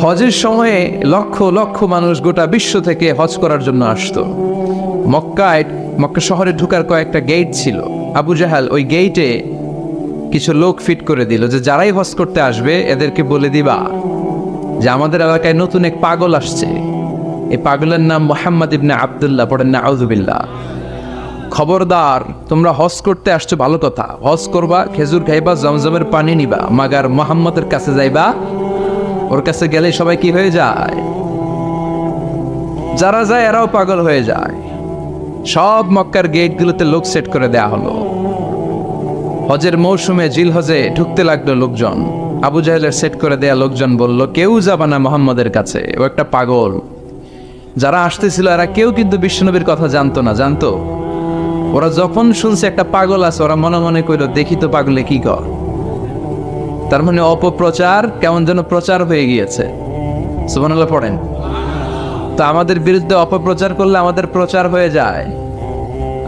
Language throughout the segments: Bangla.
হজের সময়ে লক্ষ লক্ষ মানুষ গোটা বিশ্ব থেকে হজ করার জন্য আসতো। মক্কা শহরে ঢোকার কয়েকটা গেট ছিল। আবু জাহাল ওই গেটে কিছু লোক ফিট করে দিল যে যারাই হজ করতে আসবে এদেরকে বলে দিবা যে আমাদের এলাকায় নতুন এক পাগল আসছে, এই পাগলের নাম মুহাম্মদ ইবনে আব্দুল্লাহ, পড়েন না আউযুবিল্লাহ। খবরদার, তোমরা হজ করতে আসছো ভালো কথা, হজ করবা, খেজুর খাইবা, জমজমের পানি নিবা, মাগার মুহাম্মদের কাছে যাইবা। ওর কাছে গেলে সবাই কি হয়ে যায়? যারা যায় এরাও পাগল হয়ে যায়। সব মক্কার গেটগুলোতে লোক সেট করে দেয়া হলো। হজের মৌসুমে জিল হজে ঢুকতে লাগলো লোকজন। আবু জাহেলের সেট করে দেয়া লোকজন বলল, কেউ যাবে না মুহাম্মদের কাছে, ও একটা পাগল। যারা আসতেছিল এরা কেউ কিন্তু বিশ্বনবীর কথা জানতো না। জানতো? ওরা যখন শুনছে একটা পাগল আছে, ওরা মনে মনে কইল দেখি তো পাগলে কি কর। তার মানে অপপ্রচার কেমন যেন প্রচার হয়ে গিয়েছে। সুবহানাল্লাহ পড়েন। তো আমাদের বিরুদ্ধে অপপ্রচার করলে আমাদের প্রচার হয়ে যায়।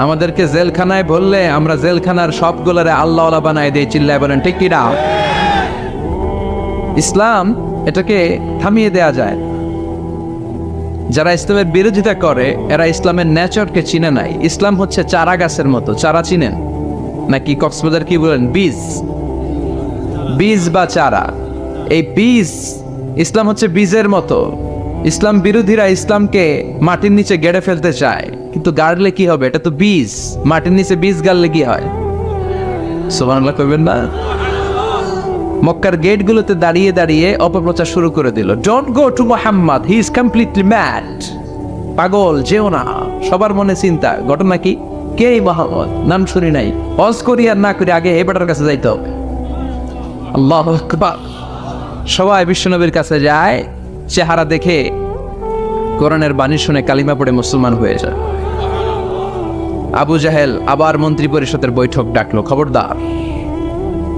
আমাদেরকে জেলখানায় বললে আমরা জেলখানার সবগুলোরে আল্লাহওয়ালা বানায় দেই। চিল্লায় বলেন ঠিক কি না? ইসলাম এটাকে থামিয়ে দেয়া যায়। যারা ইসলামের বিরোধিতা করে এরা ইসলামের নেচারকে চিনে নাই। ইসলাম হচ্ছে চারা গাছের মতো। চারা চিনেন নাকি? কক্সবাজার কি বলেন? বীজ বা চারা। এই বীজ, ইসলাম হচ্ছে বীজের মতো। ইসলাম বিরোধীরা ইসলামকে মাটির নিচে গেড়ে ফেলতে চায়, কিন্তু গাড়লে কি হবে? এটা তো বীজ। মাটির নিচে বীজ গাড়লে কি হয়? সুবহানাল্লাহ কইবেন না? মক্কার গেটগুলোতে দাঁড়িয়ে দাঁড়িয়ে অপপ্রচার শুরু করে দিল। Don't go to Muhammad, he is completely mad. পাগল, যেও না। সবার মনে চিন্তা, ঘটনা কি? কে মুহাম্মদ? নাম শুনি নাই। হজ করি আর না করি, আগে এই বেটার কাছে যাইতে হবে। আল্লাহু আকবার। সবাই বিশ্বনবীর কাছে যায়, চেহারা দেখে কোরআনের বাণী শুনে কালিমা পড়ে মুসলমান হয়ে যায়। আবু জাহেল আবার মন্ত্রী পরিষদের বৈঠক ডাকলো, খবরদার,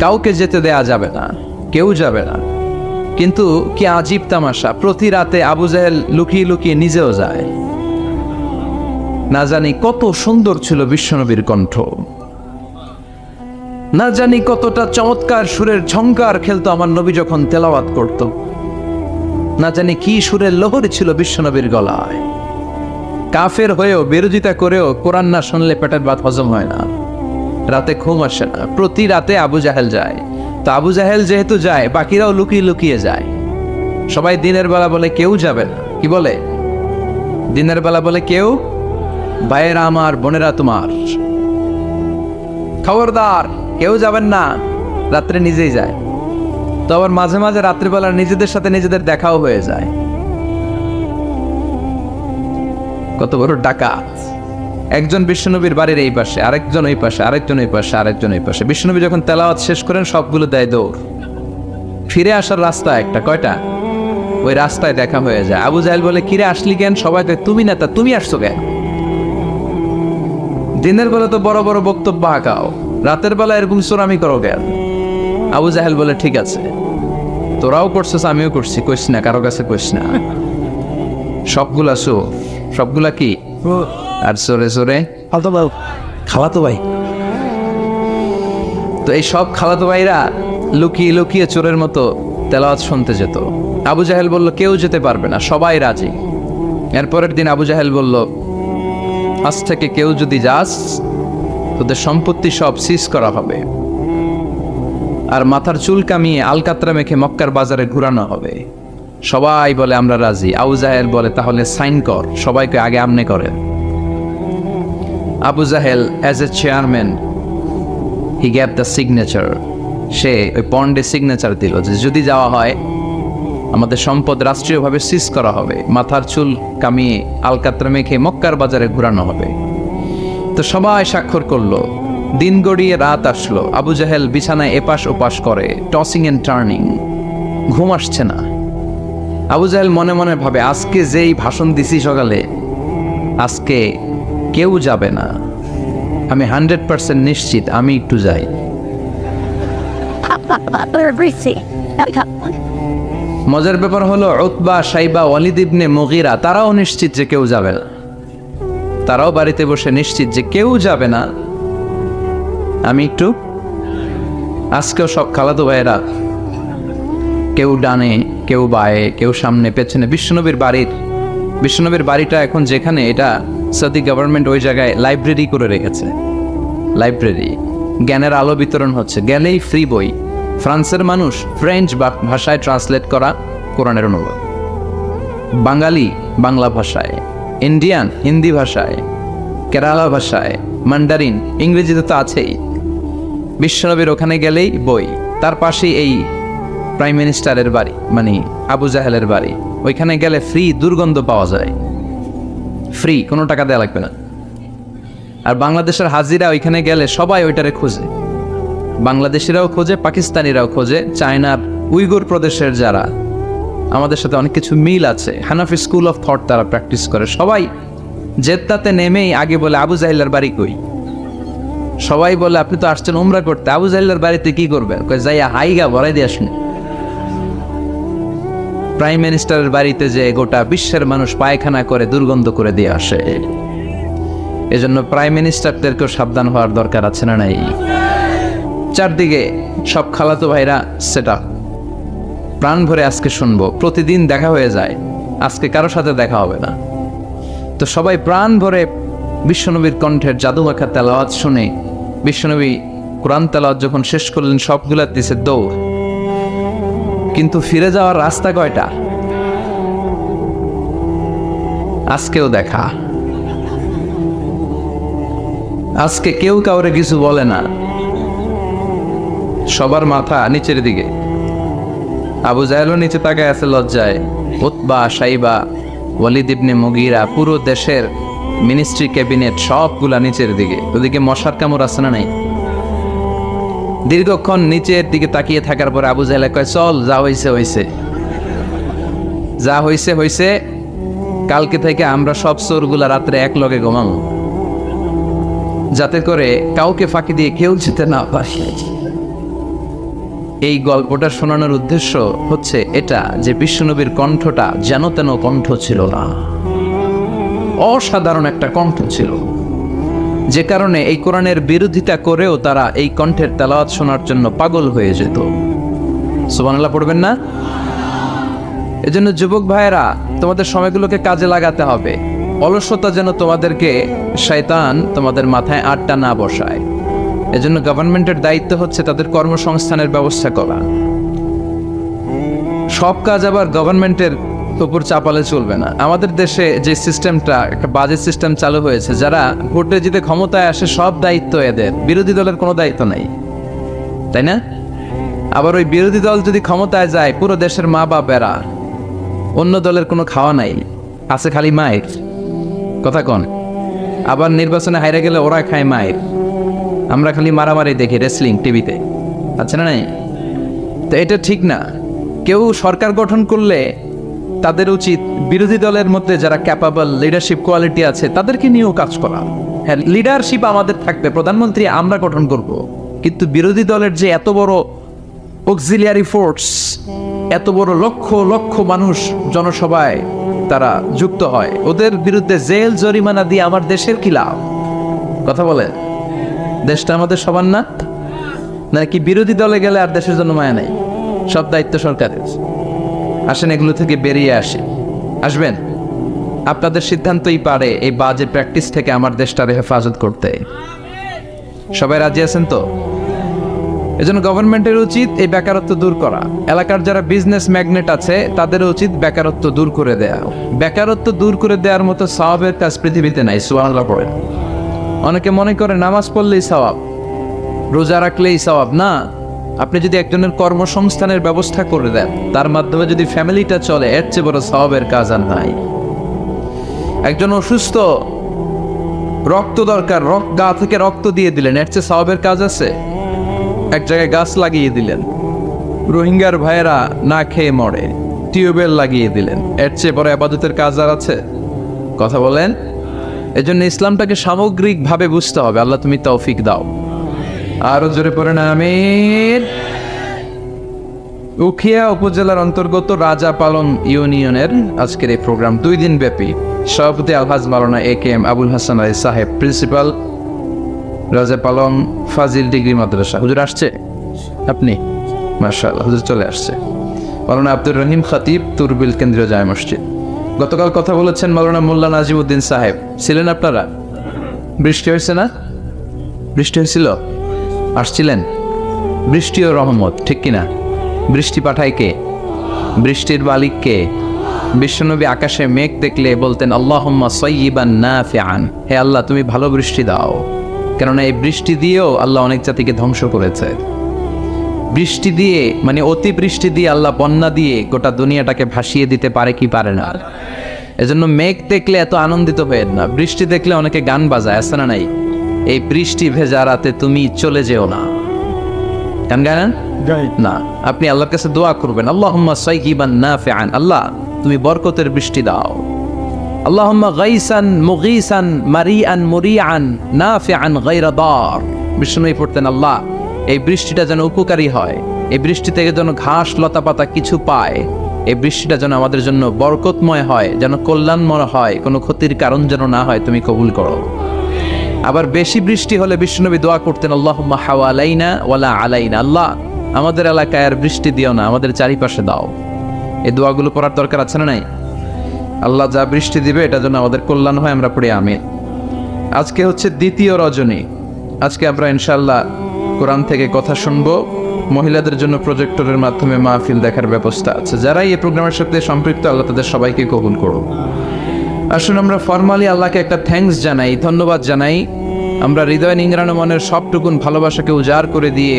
কাউকে যেতে দেয়া যাবে না, কেউ যাবে না। কিন্তু কি আজীব তামাশা, প্রতি রাতে আবু জাহেল লুকিয়ে লুকিয়ে নিজেও যায়। না জানি কত সুন্দর ছিল বিশ্বনবীর কণ্ঠ, না জানি কতটা চমৎকার সুরের ঝংকার খেলতো আমার নবী যখন তেলাওয়াত করত, না জানি কি সুরের লহরী ছিল বিশ্বনবীর গলায়। কাফের হয়েও, বিরোধিতা করেও কোরআন না শুনলে পেটের ভাত হজম হয় না, রাতে ঘুম আসে না। প্রতি রাতে আবু জাহেল যায়। তো আবু জাহেল যেহেতু যায়, বাকিরাও লুকিয়ে লুকিয়ে যায়। সবাই দিনের বেলা বলে কেউ যাবে না। কি বলে? দিনের বেলা বলে কেউ, ভাইয়েরা আমার, বোনেরা তোমার, খবরদার কেউ যাবেন না। রাত্রে নিজেই যায়। তো আবার মাঝে মাঝে রাত্রিবেলা নিজেদের সাথে নিজেদের দেখাও হয়ে যায়। কত বড় ডাকাত! একজন বিশ্বনবীর বাড়ির এই পাশে, আরেকজন ওই পাশে, আরেকজন ওই পাশে, আরেকজন ওই পাশে। বিশ্বনবী যখন তেলাওয়াত শেষ করেন সবগুলো দেয় দৌড়। ফিরে আসার রাস্তা একটা, কয়টা? ওই রাস্তায় দেখা হয়ে যায়। আবু জাহেল বলে, কিরে আসলি কেন? সবাই কয়, তুমি না, তা তুমি আসছো কেন? দিনের বেলা তো বড় বড় বক্তব্য হাঁকাও, রাতের বেলা এরকম চোরামি করো কেন? আবু জাহেল বলে, ঠিক আছে, তোরাও করছিস, আমিও করছি, কইস না, কারো কাছে কইস না। সবগুলা চোর। সবগুলা কি? আর চোরে চোরে খালাতো ভাই। তো এই সব খালাতো ভাইরা লুকিয়ে লুকিয়ে চোরের মতো তেলাওয়াত শুনতে যেত। আবু জাহেল বলল, কেউ যেতে পারবে না, সবাই রাজি। এরপরের দিন আবু জাহেল বলল, আজ থেকে কেউ যদি যাস, তোদের সম্পত্তি সব সিজ করা হবে, আর মাথার চুল কামিয়ে আলকাতরা মেখে মক্কার বাজারে ঘুরানো হবে। সবাই বলে আমরা রাজি। আবু জাহেল বলে, তাহলে সাইন কর। সবাইকে আগে আমনে করেন। Abu Jahl as a chairman, he gave the signature. সে ওই পন্ডে সিগনেচার দিল যে যদি যাওয়া হয়, আমাদের সম্পদ রাষ্ট্রীয়ভাবে সিজ করা হবে, মাথার চুল কামিয়ে আলকাতরা মেখে মক্কার বাজারে ঘুরানো হবে। তো সবাই স্বাক্ষর করলো। দিন গড়িয়ে রাত আসলো। আবু জাহেল বিছানায় এপাশ ওপাশ করে, টসিং এন্ড টার্নিং, ঘুম আসছে না। আবু জাহেল মনে মনে ভাবে, আজকে যেই ভাষণ দিছি সকালে, আজকে কেউ যাবে না, আমি 100% নিশ্চিত আমি একটু যাই। মজার ব্যাপার হলো, উতবা, শাইবা, ওয়ালিদ ইবনে মুগীরা তারাও নিশ্চিত যে কেউ যাবে না। তারাও বাড়িতে বসে নিশ্চিত যে কেউ যাবে না, আমি একটু। আজকেও সব খালাতো ভাইয়েরা, কেউ ডানে কেউ বায়ে, কেউ সামনে পেছনে। বিশ্বনবীর বাড়িটা এখন যেখানে, এটা সৌদি গভর্নমেন্ট ওই জায়গায় লাইব্রেরি করে রেখেছে। লাইব্রেরি, জ্ঞানের আলো বিতরণ হচ্ছে, গেলেই ফ্রি বই। ফ্রান্সের মানুষ ফ্রেঞ্চ ভাষায় ট্রান্সলেট করা কোরআনের অনুবাদ, বাঙালি বাংলা ভাষায়, ইন্ডিয়ান হিন্দি ভাষায়, কেরালা ভাষায়, মান্ডারিন, ইংরেজিতে তো আছেই। বিশ্বনবীর ওখানে গেলেই বই। তার পাশেই এই প্রাইম মিনিস্টারের বাড়ি, মানে আবু জাহেলের বাড়ি। ওইখানে গেলে ফ্রি দুর্গন্ধ পাওয়া যায়, ফ্রি, কোনো টাকা দেওয়া লাগবে না। আর বাংলাদেশের হাজিরা ওইখানে গেলে সবাই ওইটারে খোঁজে, বাংলাদেশিরাও খোঁজে, পাকিস্তানিরাও খোঁজে, চায়নার উইগুর প্রদেশের যারা, আমাদের সাথে অনেক কিছু মিল আছে। হানাফি স্কুল অফ থট তারা প্র্যাকটিস করে। সবাই জেদ্দাতে নেমেই আগে বলে আবু জাহিল্লার বাড়ি কই। সবাই বলে আপনি তো আসছেন উমরা করতে, আবু জাহিল্লার বাড়িতে কি করবেন? কই যাইয়া হাইগা ভরাই দিয়ে আসুন। প্রাইম মিনিস্টারের বাড়িতে যে গোটা বিশ্বের মানুষ পায়খানা করে দুর্গন্ধ করে দিয়ে আসে। এজন্য প্রাইম মিনিস্টারদেরকেও সাবধান হওয়ার দরকার আছে না নাই? চারদিকে সব খালাতো ভাইরা সেট আপ, প্রাণ ভরে আজকে শুনবো। প্রতিদিন দেখা হয়ে যায়, আজকে কারোর সাথে দেখা হবে না। তো সবাই প্রাণ ভরে বিশ্বনবীর কণ্ঠের জাদুমাখা তেলাওয়াত শুনে, বিশ্বনবী কোরআন তেলাওয়াত যখন শেষ করলেন সবগুলা দিছে দৌড়। কিন্তু ফিরে যাওয়ার রাস্তা কয়টা? আজকেও দেখা। আজকে কেউ কাউরে কিছু বলে না, সবার মাথা নিচের দিকে। আবু জাহেলও নিচে তাকায় আছে লজ্জায়। উতবা, সাইবা, ওয়ালিদ ইবনে মুগীরা, পুরো দেশের মিনিস্ট্রি ক্যাবিনেট সবগুলা নিচের দিকে। ওদিকে মশার কামড় আছে না নাই? দীর্ঘক্ষণ নিচের দিকে তাকিয়ে থাকার পর আবু জাহেল কয়, চল, যা হইছে হইছে, যা হইছে হইছে। কালকে থেকে আমরা সব চোরগুলা রাত্রে এক লগে ঘুমাবো, যাতে করে কাউকে ফাঁকি দিয়ে কেউ যেতে না পারে। এই গল্পটা শোনানোর উদ্দেশ্য হচ্ছে এটা, যে বিশ্বনবীর কণ্ঠটা যেন তেন কণ্ঠ ছিল না, অসাধারণ একটা কণ্ঠ ছিল, যে কারণে এই কোরআনের বিরোধিতা করেও তারা এই কণ্ঠের তেলাওয়াত শোনার জন্য পাগল হয়ে যেত। সুবহানাল্লাহ পড়বেন না? এজন্য যুবক ভাইয়েরা, তোমাদের সময়গুলোকে কাজে লাগাতে হবে। অলসতা যেন তোমাদেরকে শয়তান তোমাদের মাথায় আটটা না বসায়। এজন্য গভর্নমেন্টের দায়িত্ব হচ্ছে তাদের কর্মসংস্থানের ব্যবস্থা করা। সব কাজ আবার গভর্নমেন্টের উপর চাপালে চলবে না। আমাদের দেশে যে সিস্টেমটা, একটা বাজেট সিস্টেম চালু হয়েছে, যারা ভোটে জিতে ক্ষমতায় আসে সব দায়িত্ব এদের, বিরোধী দলের কোনো দায়িত্ব নাই, তাই না? আবার ওই বিরোধী দল যদি ক্ষমতায় যায়, পুরো দেশের মা বাপেরা, অন্য দলের কোনো খাওয়া নাই, আছে খালি মায়ের কথা কন। আবার নির্বাচনে হাইরে গেলে ওরা খায় মায়ের, আমরা খালি মারামারি দেখি রেসলিং টিভিতে, আচ্ছা না নাই? তো এটা ঠিক না। কেউ সরকার গঠন করলে তাদের উচিত বিরোধী দলের মধ্যে যারা ক্যাপাবল, লিডারশিপ কোয়ালিটি আছে তাদেরকে নিয়েও কাজ করা। হ্যাঁ, লিডারশিপ আমাদের থাকবে, প্রধানমন্ত্রী আমরা গঠন করব, কিন্তু বিরোধী দলের যে এত বড় অক্সিলিয়ারি ফোর্স, এত বড় লক্ষ লক্ষ মানুষ জনসভায় তারা যুক্ত হয়, ওদের বিরুদ্ধে জেল জরিমানা দিয়ে আমার দেশের কি লাভ? কথা বলে, দেশটা আমাদের সবার না? নাকি বিরোধী দলে গেলে আর দেশের জন্য মায়া নাই? সব দায়িত্ব সরকারের। আসেন এগুলো থেকে বেরিয়ে আসবেন। আপনাদের সিদ্ধান্তই পারে এই বাজে প্র্যাকটিস থেকে আমার দেশটারে হেফাজত করতে। সবাই রাজি আছেন তো? এজন্য গভর্নমেন্টের উচিত এই বেকারত্ব দূর করা। এলাকার যারা বিজনেস ম্যাগনেট আছে তাদের উচিত বেকারত্ব দূর করে দেয়া। বেকারত্ব দূর করে দেওয়ার মতো সওয়াবের কাজ পৃথিবীতে নাই। সুবহানাল্লাহ পড়েন। অনেকে মনে করে নামাজ পড়লেই সওয়াব, রোজা রাখলেই সওয়াব। না, আপনি যদি একজনের কর্মসংস্থানের ব্যবস্থা করে দেন, তার মাধ্যমে যদি ফ্যামিলিটা চলে, এর চেয়ে বড় সওয়াবের কাজ আর নাই। একজন অসুস্থ, রক্ত দরকার, গা থেকে রক্ত দিয়ে দিলেন, এর চেয়ে সওয়াবের কাজ আছে? এক জায়গায় গাছ লাগিয়ে দিলেন, রোহিঙ্গার ভাইয়েরা না খেয়ে মরে, টিউবওয়েল লাগিয়ে দিলেন, এর চেয়ে বড় ইবাদতের কাজ আর আছে? কথা বলেন। এজন্য ইসলামটাকে সামগ্রিকভাবে বুঝতে হবে। আল্লাহ তুমি তৌফিক দাও। আরো জোরে পড়েন আমিন। উখিয়া উপজেলার অন্তর্গত রাজাপালং ইউনিয়নের আজকের এই প্রোগ্রাম 2 দিন ব্যাপী। সভাপতি আলহাজ মাওলানা AKM আবুল হাসান আলী সাহেব, প্রিন্সিপাল, রাজাপালং ফাজিল ডিগ্রি মাদ্রাসা। হুজুর আসছে? আপনি? মাশাআল্লাহ, হুজুর চলে আসছে। মাওলানা আব্দুর রহিম খতিব তুরবিল কেন্দ্রীয় জামে মসজিদ। গতকাল কথা বলেছেন মাওলানা মোল্লা নাজিমউদ্দিন সাহেব, ছিলেন আপনারা? বৃষ্টি হয়েছে না? বৃষ্টি হয়েছিল? আসছিলেন? বৃষ্টি ও রহমত, ঠিক কিনা? বৃষ্টি পাঠায় কে? বৃষ্টির মালিক কে? বিশ্বনবী আকাশে মেঘ দেখলে বলতেন আল্লাহুম্মা সাইয়্যিবান নাফিআন, হে আল্লাহ তুমি ভালো বৃষ্টি দাও। কেননা এই বৃষ্টি দিয়েও আল্লাহ অনেক জাতিকে ধ্বংস করেছে। বৃষ্টি দিয়ে মানে অতি বৃষ্টি দিয়ে আল্লাহ বন্যা দিয়ে গোটা দুনিয়াটাকে ভাসিয়ে দিতে পারে কি পারে না? এজন্য মেঘ দেখলে এত আনন্দিত হয়েন না, বৃষ্টি দেখলে অনেকে গান বাজায়, আছে না নাই? এই বৃষ্টি ভেজা রাতে তুমি চলে যেও না, গান গান না, আপনি আল্লাহর কাছে দোয়া করবেন আল্লাহুম্মা সাইয়্যিবান নাফিআন, আল্লাহ তুমি বরকতের বৃষ্টি দাও। আল্লাহুম্মা গাইসান মুগীসান মারিআন মুরিআন নাফিআন গায়রা দার। বিষ্ণুই পড়তেন আল্লাহ এই বৃষ্টিটা যেন উপকারী হয়, এই বৃষ্টি থেকে যেন ঘাস লতা পাতা কিছু পায়, এই বৃষ্টিটা যেন আমাদের জন্য বরকতময় হয়, যেন কল্যাণময় হয়, কোনো ক্ষতির কারণ যেন না হয়, তুমি কবুল করো। আবার বেশি বৃষ্টি হলে বিষ্ণুনবী দোয়া করতেন আল্লাহুম্মা হাওয়ালাইনা ওয়ালা আলাইনা, আল্লাহ আমাদের এলাকায় আর বৃষ্টি দিও না, আমাদের চারিপাশে দাও। এই দোয়াগুলো পড়ার দরকার আছে না নাই? আল্লাহ যা বৃষ্টি দিবে এটা যেন আমাদের কল্যাণ হয়, আমরা পড়ি আমিন। আজকে হচ্ছে দ্বিতীয় রজনী, আজকে আমরা ইনশাআল্লাহ কোরআন থেকে কথা শুনবো। মহিলাদের জন্য প্রজেক্টরের মাধ্যমে মাহফিল দেখার ব্যবস্থা আছে। যারাই এই প্রোগ্রামের সাথে সম্পৃক্ত আল্লাহ তাদের সবাইকে কবুল করুন। আসুন আমরা ফরমালি আল্লাহকে একটা থ্যাঙ্কস জানাই, ধন্যবাদ জানাই। আমরা হৃদয় নিংড়ানো মনের সবটুকুন ভালোবাসাকে উজাড় করে দিয়ে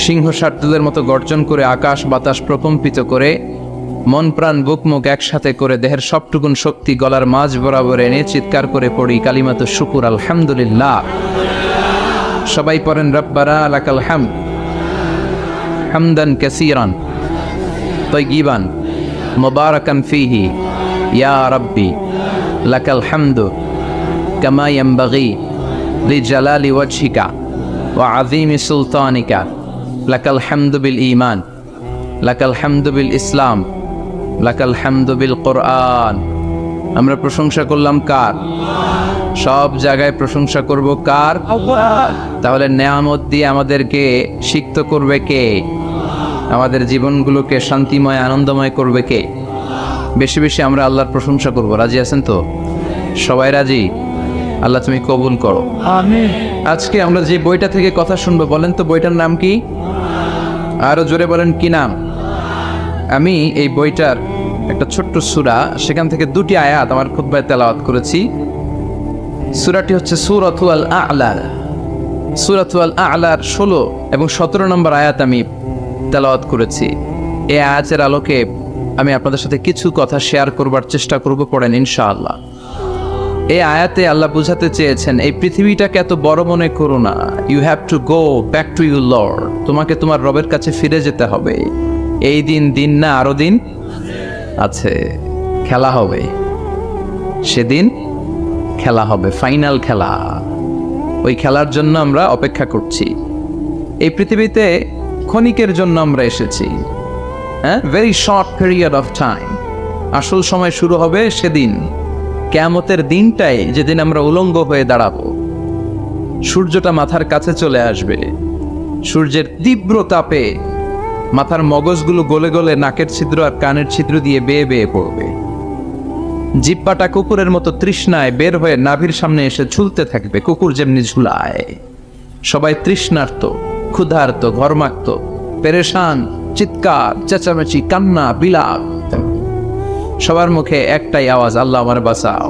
সিংহ শার্দুলের মতো গর্জন করে আকাশ বাতাস প্রকম্পিত করে মন প্রাণ বুক মুখ একসাথে করে দেহের সবটুকুন শক্তি গলার মাঝ বরাবর এনে চিৎকার করে পড়ি কালিমাতু শুকুর আলহামদুলিল্লাহ। সবাই পড়েন রব্বানা লাকাল হামদ হামদান কাসীরান তাইয়িবান মুবারাকান ফীহি ইয়া রাব্বি লাকাল হামদু কামা ইয়ানবাগি লিজালালি ওয়াজহিকা ওয়া আযীমি সুলতানিকা লাকাল হামদু বিল ঈমান লাকাল হামদু বিল ইসলাম লাকাল হামদু বিল কোরআন। আমরা প্রশংসা করলাম কার? সব জায়গায় প্রশংসা করব কার? তাহলে নেয়ামত দিয়ে আমাদেরকে সিক্ত করবে কে? আমাদের জীবনগুলোকে শান্তিময় আনন্দময় করবে কে? বেশি বেশি আমরা আল্লাহর প্রশংসা করব। রাজি আছেন তো? সবাই রাজি? আল্লাহ তুমি কবুল করো, আমিন। আজকে আমরা যে বইটা থেকে কথা শুনবো, বলেন তো বইটার নাম কি? আরো জোরে বলেন, কি নাম? আমি এই বইটার একটা ছোট্ট সূরা, সেখান থেকে দুটি আয়াত আমার খুতবায় তেলাওয়াত করেছি। সূরাটি হচ্ছে সূরাতুল আ'লা। সূরাতুল আ'লার 16 এবং 17 নম্বর আয়াত আমি তেলাওয়াত করেছি। এই আয়াতের আলোকে আমি আপনাদের সাথে কিছু কথা শেয়ার করবার চেষ্টা করব, পড়েন ইনশাআল্লাহ। এই আয়াতে আল্লাহ বুঝাতে চেয়েছেন এই পৃথিবীটাকে এত বড় মনে করো না। You have to go back to your lord. তোমাকে তোমার রবের কাছে ফিরে যেতে হবে। এই দিন না, আরো দিন আছে, খেলা হবে, সেদিন খেলা হবে, ফাইনাল খেলা। ওই খেলার জন্য আমরা অপেক্ষা করছি। এই পৃথিবীতে ক্ষণিকের জন্য আমরা এসেছি, হ্যাঁ, very short period of time. আসল সময় শুরু হবে সেদিন, কিয়ামতের দিনটাই, যেদিন আমরা উলঙ্গ হয়ে দাঁড়াবো। সূর্যটা মাথার কাছে চলে আসবে, সূর্যের তীব্র তাপে মাথার মগজগুলো গলে গলে নাকের ছিদ্র আর কানের ছিদ্র দিয়ে বেয়ে বেয়ে পড়বে। জিহ্বাটা কুকুরের মতো তৃষ্ণায় বের হয়ে নাভির সামনে এসে ঝুলতে থাকবে, কুকুর যেমনি ঝুলায়। সবাই তৃষ্ণার্ত, ক্ষুধার্ত, ঘর্মাক্ত, পেরেশান, চিৎকার, চেঁচামেচি, কান্না, বিলাপ। সবার মুখে একটাই আওয়াজ, আল্লাহ আমার বাঁচাও।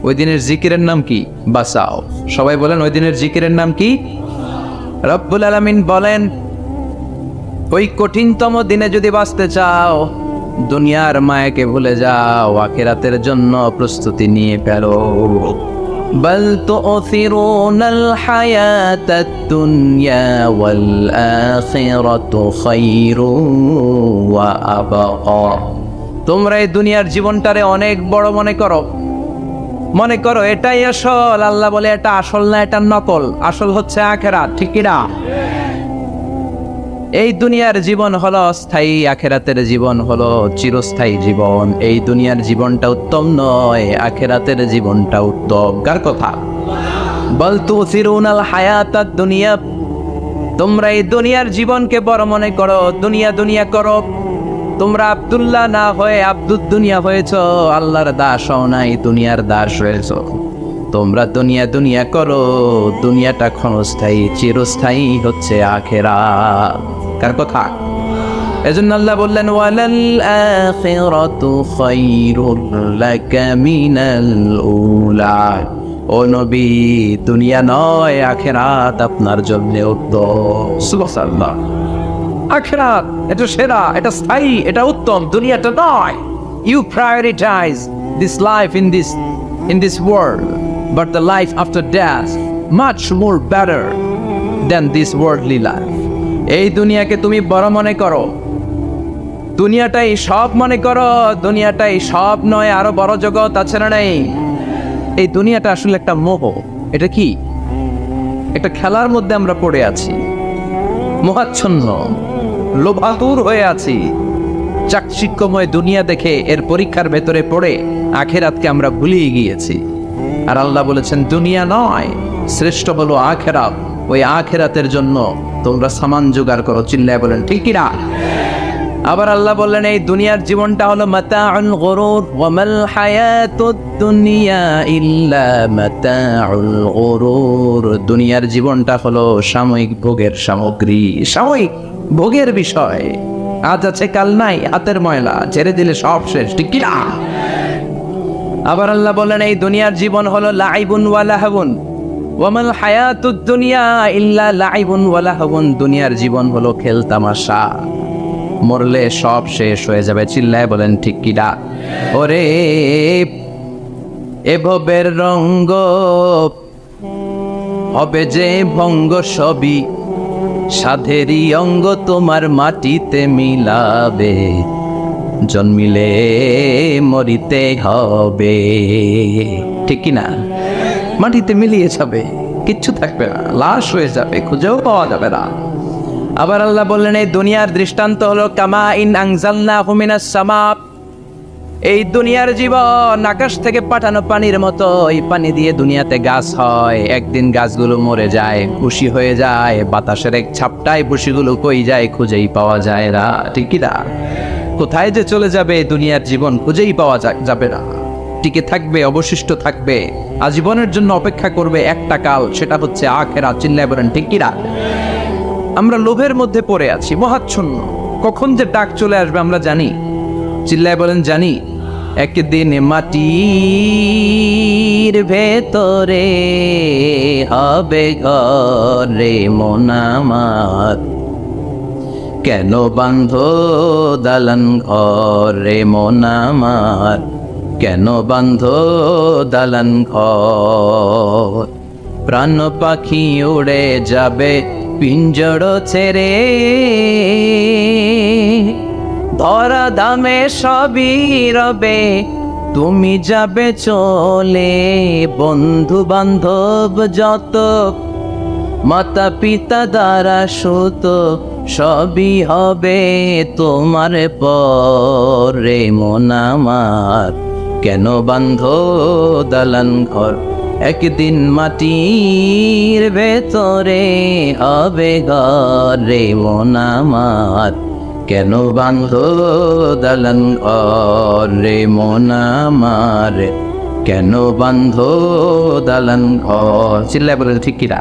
ওই দিনের জিকিরের নাম কি? বাঁচাও। সবাই বলেন, ওই দিনের জিকিরের নাম কি? রব্বুল আলামিন বলেন, ওই কঠিনতম দিনে যদি বাঁচতে চাও, দুনিয়ার মায়াকে ভুলে যাও, আখিরাতের জন্য প্রস্তুতি নিয়ে ফেলো। বাল তু'থিরুনাল হায়াতাদ দুনিয়া ওয়াল আখিরাতু খায়রুন ওয়া আবকা। তোমরা এই দুনিয়ার জীবনটারে অনেক বড় মনে করো এটাই আসল। আল্লাহ বলে এটা আসল না, এটা নকল। আসল হচ্ছে আখিরাত, ঠিক কি না? এই দুনিয়ার জীবন হলো অস্থায়ী, আখিরাতের জীবন হলো চিরস্থায়ী জীবন। এই দুনিয়ার জীবনটা উত্তম নয়, আখিরাতের জীবনটা উত্তম। কার কথা? বাল তু'থিরুনাল হায়াতাদ দুনিয়া। তোমরা এই দুনিয়ার জীবনকে বড় মনে করো, দুনিয়া করো। তোমরা আব্দুল্লাহ না হয়ে আব্দুদ দুনিয়া হয়েছো, আল্লাহর দাস হও নাই, দুনিয়ার দাস হয়েছো। তোমরা দুনিয়া দুনিয়া করো, দুনিয়াটা ক্ষণস্থায়ী, চিরস্থায়ী হচ্ছে আখিরাত। কার কথা? এজন্য আল্লাহ বললেন ওয়ালাল আখিরাতু খায়রুল লাকা মিনাল উলা। ও নবী, দুনিয়া নয় আখিরাত আপনার জন্য উত্তম। সুবহানাল্লাহ। আখিরাত এটা সেরা, এটা স্থায়ী, এটা উত্তম, দুনিয়াটা নয়। You prioritize this life in this world, but the life after death much more better than this worldly life. এই দুনিয়াকে তুমি বড় মনে করো, দুনিয়াটাই সব মনে করো, দুনিয়াটাই সব নয়, আরো বড় জগৎ আছে না নাই? এই দুনিয়াটা আসলে একটা মোহ। এটা কি? একটা খেলার মধ্যে আমরা পড়ে আছি, মোহাচ্ছন্ন, লোভাতুর হয়ে আছি। চাকচিক্যময় দুনিয়া দেখে এর পরীক্ষার ভেতরে পড়ে আখিরাতকে আমরা ভুলিয়ে গিয়েছি। আর আল্লাহ বলেছেন দুনিয়া নয়, শ্রেষ্ঠ হলো আখিরাত। ওই আখিরাতের জন্য তোমরা সামান জোগাড় করো। চিল্লায় বলেন ঠিক কিনা? আবার আল্লাহ বললেন এই দুনিয়ার জীবনটা হলো মাতাউল গুরুর, ওয়া মাল হায়াতুদ দুনিয়া ইল্লা মাতাউল গুরুর। দুনিয়ার জীবনটা হলো সাময়িক ভোগের সামগ্রী, সাময়িক ভোগের বিষয়। আজ আছে কাল নাই, হাতের ময়লা, ছেড়ে দিলে সব শেষ। ঠিক কিনা? আবার আল্লাহ বললেন এই দুনিয়ার জীবন হলো লাইবুন ওয়া লাহবুন, ওয়া মাল হায়াতুদ দুনিয়া ইল্লা লাইবুন ওয়া লাহবুন। দুনিয়ার জীবন হলো খেল তামাশা, মরলে সব শেষ হয়ে যাবে। চিল্লায় বলেন ঠিক কিনা? ওরে এভবের রঙ্গ হবে যে ভঙ্গ, সবই সাধেরই অঙ্গ তোমার মাটিতে মিলাবে, জন্মিলে মরিতে হবে। ঠিক কিনা? মাটিতে মিলিয়ে যাবে, কিচ্ছু থাকবে না, লাশ হয়ে যাবে, খুঁজেও পাওয়া যাবে না। আবার আল্লাহ বললেন এই দুনিয়ার দৃষ্টান্ত হলো কামা ইন আনজালনাহু মিনাস সামা। এই দুনিয়ার জীবন আকাশ থেকে পাঠানো পানির মতো। এই পানি দিয়ে দুনিয়াতে গাছ হয়, একদিন গাছগুলো মরে যায়, খুশি হয়ে যায়, বাতাসের এক ছাপটায় খুশিগুলো কই যায়, খুঁজেই পাওয়া যায় না। ঠিক কি না? কোথায় যে চলে যাবে দুনিয়ার জীবন খুঁজেই পাওয়া যাবে না। টিকে থাকবে, অবশিষ্ট থাকবে, আজীবনের জন্য অপেক্ষা করবে একটা কাল, সেটা হচ্ছে আখিরাত। চিল্লায় বলেন ঠিক কি না? আমরা লোভের মধ্যে পড়ে আছি, মোহাচ্ছন্ন। কখন যে ডাক চলে আসবে আমরা জানি। চিল্লায় বলেন জানি। একদিন মাটির ভেতরে হবে ঘরে মন আমার, কেন বান্ধ দালান ঘরে মন আমার, কেন বান্ধ দালান ঘর। প্রাণ পাখি উড়ে যাবে পিঞ্জর ছেড়ে, ধরা দামে সবই রবে, তুমি যাবে চলে। বন্ধু বান্ধব যত, মাতা পিতা দ্বারা সুত, সবই হবে তোমার পরে মন আমার, কেন বান্ধ দালান ঘর। একদিন মাটির ভেতরে হবে ঘরে মন আমার, কেন বান্ধ দালান ঘরে মন আমার, কেন বান্ধ দালান ঘর। চিল্লায় বলেন ঠিক কি না?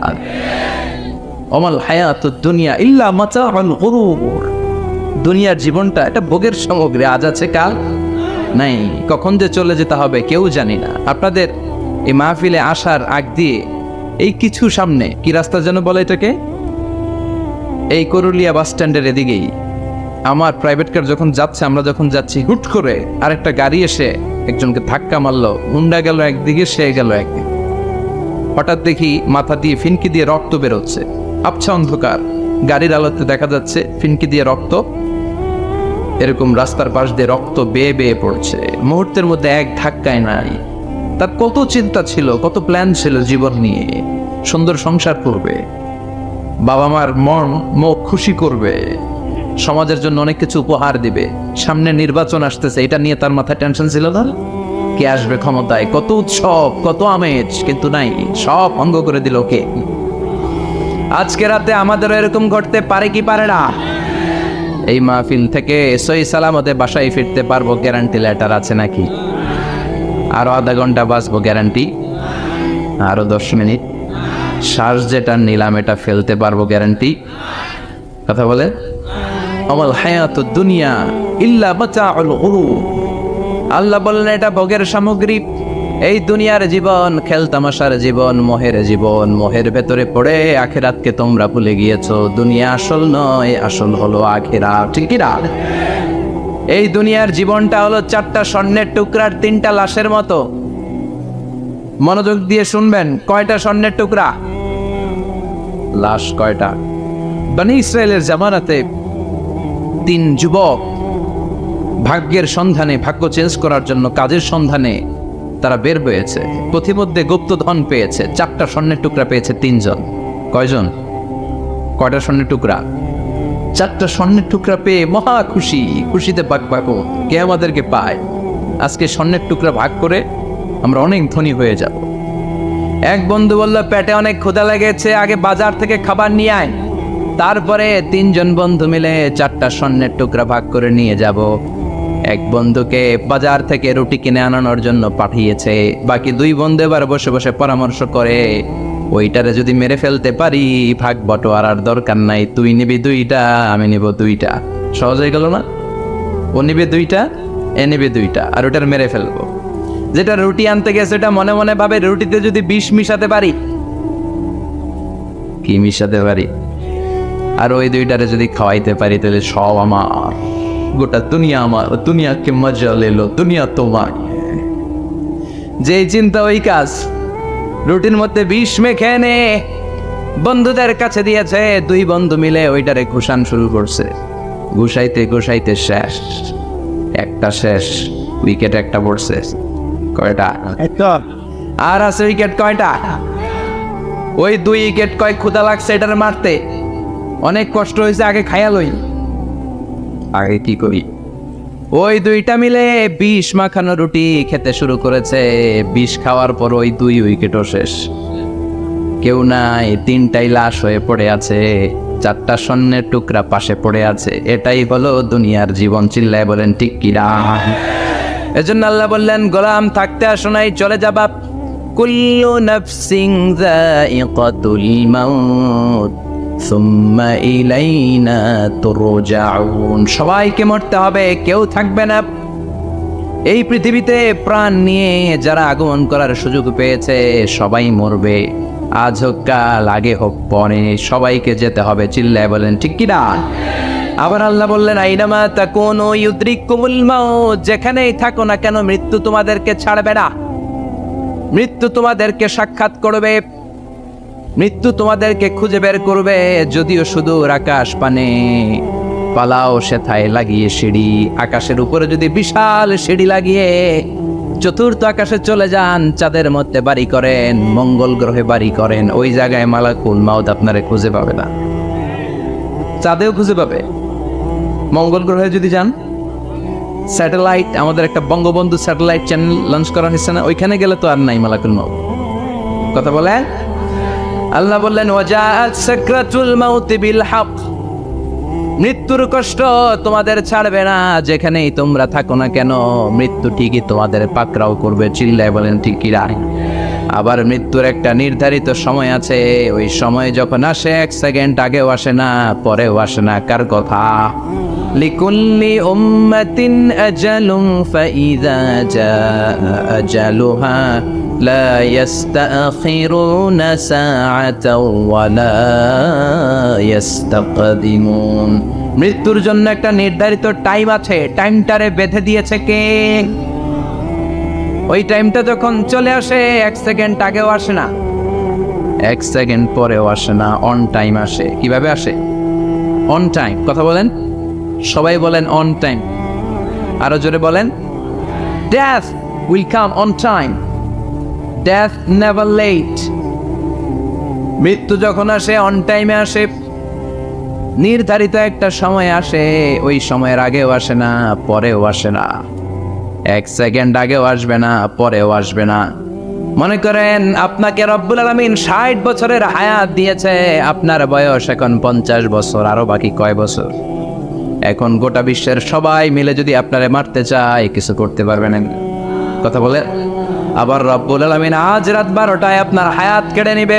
ওমাল হায়াতুদ দুনিয়া ইল্লা মাতাউল গুরুর। দুনিয়ার জীবনটা এটা ভোগের সামগ্রী, আজ আছে কাল নাই, কখন যে চলে যেতে হবে কেউ জানি না। আপনাদের এই মাহফিলে আসার আগ দিয়ে এই কিছু সামনে কি রাস্তা যেন বলে এটাকে, এই করুলিয়া বাস স্ট্যান্ডের এদিকেই আমার প্রাইভেট কার যখন যাচ্ছে, আমরা যখন যাচ্ছি, হুট করে আরেকটা গাড়ি এসে একজনকে ধাক্কা মারলো, হুন্ডা গেল একদিকে, সে গেল একদিকে। হঠাৎ দেখি মাথা দিয়ে ফিনকি দিয়ে রক্ত বেরোচ্ছে, আবছা অন্ধকার, গাড়ির আলোতে দেখা যাচ্ছে ফিনকি দিয়ে রক্ত, এরকম রাস্তার পাশ দিয়ে রক্ত বেয়ে বেয়ে পড়ছে। মুহূর্তের মধ্যে এক ধাক্কায় নাই। তার কত চিন্তা ছিল, কত প্ল্যান ছিল জীবন নিয়ে, সুন্দর সংসার করবে, বাবা মার মন মুখ খুশি করবে, সমাজের জন্য অনেক কিছু উপহার দিবে। সামনে নির্বাচন আসতেছে, এটা নিয়ে তার মাথায় টেনশন ছিল না? কে আসবে ক্ষমতায়, কত উৎসব, কত আমেজ, কিন্তু নাই, সব ভঙ্গ করে দিল কে? আজকে রাতে আমাদেরও এরকম ঘটতে পারে কি পারে না? এই মাহফিল থেকে সহি সালামতে বাসায় ফিরতে পারবো গ্যারান্টি লেটার আছে নাকি? আরো আধা ঘন্টা বাঁচবো গ্যারান্টি? আরো 10 মিনিট শ্বাস যেটা নিলাম এটা ফেলতে পারবো গ্যারান্টি? কথা বলে আমাল হায়াতুদ দুনিয়া ইল্লা মাতাউল গুরুর। আল্লাহ বললেন এটা ভোগের সামগ্রী। এই দুনিয়ার জীবন খেলতামাশার জীবন, মোহের জীবন। মোহের ভেতরে পড়ে আখিরাতকে তোমরা ভুলে গিয়েছো। দুনিয়া আসল নয়, আসল হলো আখিরাত। ঠিক কি না? এই দুনিয়ার জীবনটা হলো 4টা স্বর্ণের টুকরার 3টা লাশের মতো। মনোযোগ দিয়ে শুনবেন, কয়টা স্বর্ণের টুকরা? লাশ কয়টা? বনি ইসরায়েলের জামানাতে 3 যুবক ভাগ্যের সন্ধানে, ভাগ্য চেঞ্জ করার জন্য কাজের সন্ধানে তারা বের হয়েছে। পথিমধ্যে গুপ্তধন পেয়েছে। 4টা স্বর্ণের টুকরা পেয়েছে 3 জন। কয়জন? কয়টা স্বর্ণের টুকরা? 4টা স্বর্ণের টুকরা পেয়ে মহা খুশি। খুশিতে বাকবাকো কে আমাদেরকে পায়। আজকে স্বর্ণের টুকরা ভাগ করে আমরা অনেক ধনী হয়ে যাব। এক বন্ধু বলল, পেটে অনেক ক্ষুধা লেগেছে, আগে বাজার থেকে খাবার নিয়ে আয়, তারপরে 3 জন বন্ধু মিলে 4টা স্বর্ণের টুকরা ভাগ করে নিয়ে যাব। এক বন্ধুকে বাজার থেকে রুটি কিনে আনানোর জন্য পাঠিয়েছে। বাকি 2 বন্ধু এবার বসে বসে পরামর্শ করে, ওইটারে যদি মেরে ফেলতে পারি ভাগ বটোয়ারার দরকার নাই, তুই নিবি 2টা, আমি নিব 2টা। সহজ হয়ে গেল না? ও নিবে 2টা, এ নিবে 2টা, আর ওটার মেরে ফেলবো। যেটা রুটি আনতে গেছে ওটা মনে মনে ভাবে, রুটিতে যদি বিষ মিশাতে পারি। কি মিশাতে পারি? আর ওই 2টারে যদি খাওয়াইতে পারি তাহলে সব আমার, গোটা দুনিয়া আমার, দুনিয়াকে মজা লেলো, দুনিয়া তোমার। যেই চিন্তা ওই কাজ। রুটির মধ্যে বিষ মেখে এনে বন্ধুদের কাছে দিয়েছে। 2 বন্ধু মিলে ওইটারে ঘুষান শুরু করছে। ঘুষাইতে ঘুষাইতে শেষ। একটা শেষ, উইকেট একটা পড়ছে। কয়টা? আর আছে উইকেট কয়টা? ওই 2 উইকেট। কয় ক্ষুধা লাগছে এটারে মারতে, অনেক কষ্ট হয়েছে, আগে খাইয়া লই। আগে কি করি? ওই 2টা মিলে বিষ মাখানো রুটি খেতে শুরু করেছে। বিষ খাওয়ার পর ওই 2 উইকেটও শেষ। কেউ নাই, 3টাই লাশ হয়ে পড়ে আছে। 4টা স্বর্ণের টুকরা পাশে পড়ে আছে। এটাই হলো দুনিয়ার জীবন। চিল্লায় বলেন ঠিক কিনা? এজন্য আল্লাহ বললেন, গোলাম থাকতে আসো নাই, চলে যাবা। কুল্লু নাফসিন যায়িকাতুল মাউত সুম্মা ইলাইনা তুরজাউন। সবাইকে মরতে হবে, কেউ থাকবে না। এই পৃথিবীতে প্রাণ নিয়ে যারা আগমন করার সুযোগ পেয়েছে সবাই মরবে। আজ হোক কাল, আগে হোক পরে, সবাইকে যেতে হবে। চিল্লায় বলেন ঠিক কি না? আবার আল্লাহ বললেন, আইনামা তাকুনু ইউদরিকুমুল মাউত। যেখানেই থাকো না কেন মৃত্যু তোমাদেরকে ছাড়বে না। মৃত্যু তোমাদেরকে সাক্ষাৎ করবে, মৃত্যু তোমাদেরকে খুঁজে বের করবে। যদিও সুদূর আকাশ পানে, পালাও সেথায় লাগিয়ে সিঁড়ি। আকাশের উপরে যদি বিশাল সিঁড়ি লাগিয়ে 4র্থ আকাশে চলে যান, চাঁদের মধ্যে বাড়ি করেন, মঙ্গল গ্রহে বাড়ি করেন, ওই জায়গায় মালাকুল মাউত আপনারে খুঁজে পাবে না। চাঁদেও খুঁজে পাবে। মঙ্গল গ্রহে যদি যান, স্যাটেলাইট, আমাদের একটা বঙ্গবন্ধু স্যাটেলাইট চ্যানেল লঞ্চ করা হয়েছে না, ওইখানে গেলে তো আর নাই মালাকুল মাউত। কথা বলেন। আল্লাহ বললেন, ওয়াজাআত সাকরাতুল মাউত বিল হক। মৃত্যুর কষ্ট তোমাদের ছাড়বে না, যেখানেই তোমরা থাকো না কেন মৃত্যু ঠিকই তোমাদের পাকড়াও করবে। চিল্লায় বলেন ঠিক কি না? আবার মৃত্যুর একটা নির্ধারিত সময় আছে। ওই সময় যখন আসে 1 সেকেন্ড আগেও আসে না, পরেও আসে না। কার কথা? লিকুল্লি উম্মাতিন আজালুন ফাইযা জাআ আজালুহা লা ইস্তাখিরুনা সাআতাও ওয়া লা ইস্তাকদিমুন। মৃত্যুর জন্য একটা নির্ধারিত টাইম আছে। টাইমটারে বেঁধে দিয়েছে কে? ওই টাইমটা যখন চলে আসে 1 সেকেন্ড আগেও আসে না, 1 সেকেন্ড পরেও আসে না, অন টাইম আসে। কিভাবে আসে? On time. কথা বলেন, সবাই বলেন অন টাইম। আরো জোরে বলেন, death will come on time, death never late. মৃত্যু যখন আসে অন টাইমে আসে, নির্ধারিত একটা সময় আসে। ওই সময়ের আগেও আসে না, পরেও আসে না। 1 সেকেন্ড আগেও আসবে না, পরেও আসবে না। মনে করেন আপনাকে রব্বুল আলামিন 60 বছরের হায়াত দিয়েছে, আপনার বয়স এখন 50 বছর, আরো বাকি কয় বছর? এখন গোটা বিশ্বের সবাই মিলে যদি আপনারে মারতে চায় কিছু করতে পারবেন না। কথা বলে আবার রব্বুল আলামিন আজ রাত 12টায় আপনার হায়াত কেড়ে নিবে,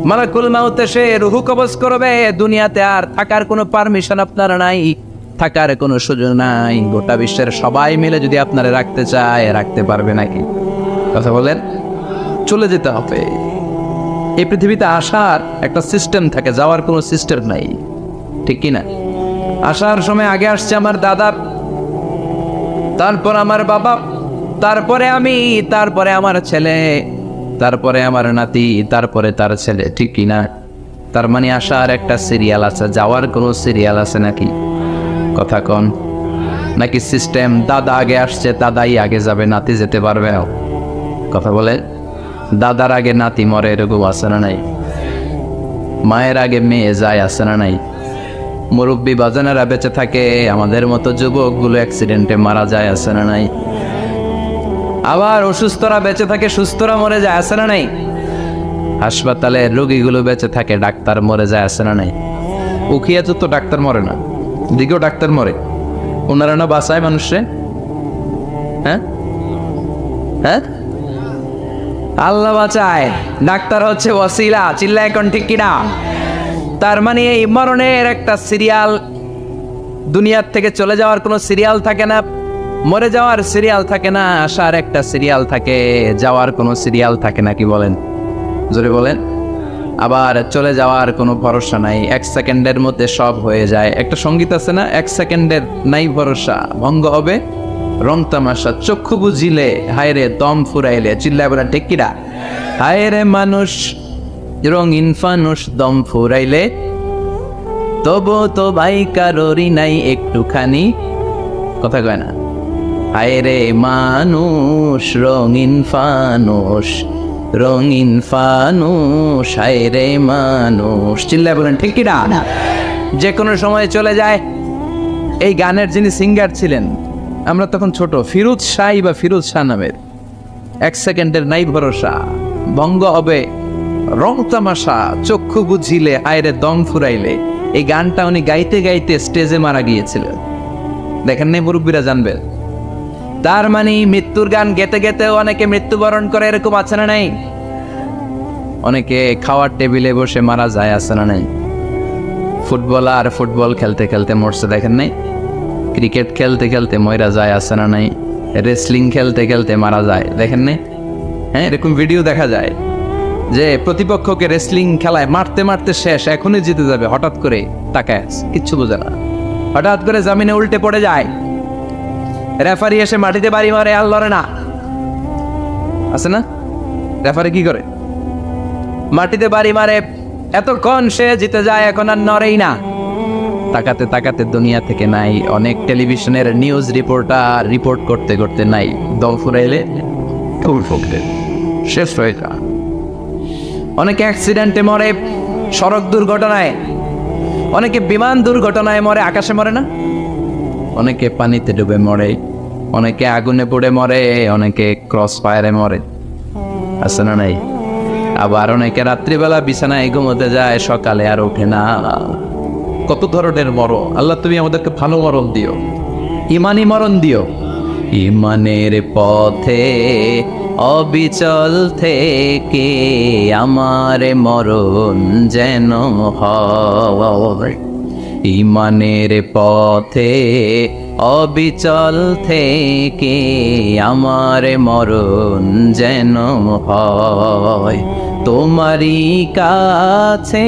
মালাকুল মাউত এসে রুহু কবজ করবে। দুনিয়াতে আর থাকার কোনো পারমিশন আপনার নাই, থাকার কোনো সুযোগ নাই। গোটা বিশ্বের সবাই মিলে যদি আপনারে রাখতে চায় রাখতে পারবে নাকি? কথা বলেন, চলে যেতে হবে। এই পৃথিবীতে আসার একটা সিস্টেম থাকে, যাওয়ার কোনো সিস্টেম নাই, ঠিক কি না? আসার সময় আগে আসছে আমার দাদা, তারপর আমার বাবা, তারপরে আমি, তারপরে আমার ছেলে, তারপরে আমার নাতি, তারপরে তার ছেলে, ঠিক কি না? তার মানে আসার একটা সিরিয়াল আছে, যাওয়ার কোনো সিরিয়াল আছে নাকি? কথা কন, নাকি সিস্টেম দাদা আগে আসছে দাদাই আগে যাবে, নাতি যেতে পারবে না? কথা বলে দাদার আগে নাতি মরে, এরকম আছে না নাই? মায়ের আগে মেয়ে যায়, আছে না নাই? মুরব্বী বাজানেরা বেঁচে থাকে, আমাদের মতো যুবকগুলো অ্যাক্সিডেন্টে মারা যায়, আছে না নাই? আবার অসুস্থরা বেঁচে থাকে, সুস্থরা মরে যায়, আছে না নাই? হাসপাতালে রোগীগুলো বেঁচে থাকে, ডাক্তার মরে যায়, আছে না নাই? উখিয়াতে তো ডাক্তার মরে না, দিকেও ডাক্তার মরে, ওনারা না বাঁচায় মানুষে? হ্যাঁ হ্যাঁ, আল্লাহ বাঁচায়, ডাক্তার হচ্ছে ওয়াসিলা। চিল্লা এখন ঠিক কিনা? তার মানে এই মরণের একটা সিরিয়াল, দুনিয়ার থেকে চলে যাওয়ার কোনো সিরিয়াল থাকে না, মরে যাওয়ার সিরিয়াল থাকে না, আসার একটা সিরিয়াল থাকে, যাওয়ার কোনো সিরিয়াল থাকে না। কি বলেন? জোরে বলেন। আবার চলে যাওয়ার কোনো ভরসা নাই, 1 সেকেন্ডের মধ্যে সব হয়ে যায়। একটা সঙ্গীত আছে না, 1 সেকেন্ডের নাই ভরসা, ভঙ্গ হবে রং তামাশা, চক্ষু বুঝিলে হায় রে দম ফুরাইলে। চিল্লায় বলেন ঠিক কিনা? হায় রে মানুষ রঙিন ফানুষ, দম ফুরাইলে তবু তো ভাই কারোরই নাই একটুখানি। কথা কয় না? হায় রে মানুষ রঙিন ফানুষ, রঙিন ফানুষ, হায় রে মানুষ। চিল্লায় বলেন ঠিক কিনা? যে কোনো সময় চলে যায়। এই গানের যিনি সিঙ্গার ছিলেন, আমরা তখন ছোট, ফিরোজ শাহ বা ফিরোজ শাহ নামের, 1 সেকেন্ডের নাই ভরসা, ভঙ্গ হবে রং তামাশা, চক্ষু বুঝিলে হায় রে দম ফুরাইলে। এই গানটা উনি গাইতে গাইতে স্টেজে মারা গিয়েছিলেন। দেখেন নাই? মুরব্বীরা জানবেন। তার মানে মৃত্যুর গান গেতে গেতেও অনেকে মৃত্যুবরণ করে, এরকম আছে না নাই? অনেকে খাওয়ার টেবিলে বসে মারা যায়, আছে না নাই? ফুটবলার ফুটবল খেলতে খেলতে মরছে, দেখেন নাই? ক্রিকেট খেলতে খেলতে মরা যায়, আছে না নাই? রেসলিং খেলতে খেলতে মারা যায়, দেখেন নাই? হ্যাঁ, এরকম ভিডিও দেখা যায় যে প্রতিপক্ষকে রেসলিং খেলায় মারতে মারতে শেষ, এখনই জিতে যাবে, হঠাৎ করে তাকায় কিচ্ছু বোঝে না, হঠাৎ করে জামিনে উল্টে পড়ে যায়, রেফারি এসে মাটিতে বাড়ি মারে, আর লড়ে না, আছে না? রেফারি কি করে? মাটিতে বাড়ি মারে, এতক্ষণ সে জিতে যায়, এখন আর নড়েই না। তাকাতে তাকাতে দুনিয়া থেকে নাই। অনেক টেলিভিশনের নিউজ রিপোর্টার রিপোর্ট করতে করতে নাই, দম ফুরাইলে শেষ হয়ে যায়। অনেকে অ্যাক্সিডেন্টে মরে, সড়ক দুর্ঘটনায়, অনেকে বিমান দুর্ঘটনায় মরে, আকাশে মরে না? অনেকে পানিতে ডুবে মরে, অনেকে আগুনে পড়ে মরে, অনেকে ক্রস ফায়ারে মরে, আছে না নাই? আবার অনেকে রাত্রিবেলা বিছানায় ঘুমোতে যায়, সকালে আর ওঠে না। কত ধরনের মরণ। আল্লাহ তুমি আমাদেরকে ভালো মরণ দিও, ইমানি মরণ দিও। ইমানের পথে অবিচল থেকে আমার মরণ যেন হয়। ইমানের পথে অবিচল থেকে আমার মরণ যেন হয়। তোমারই কাছে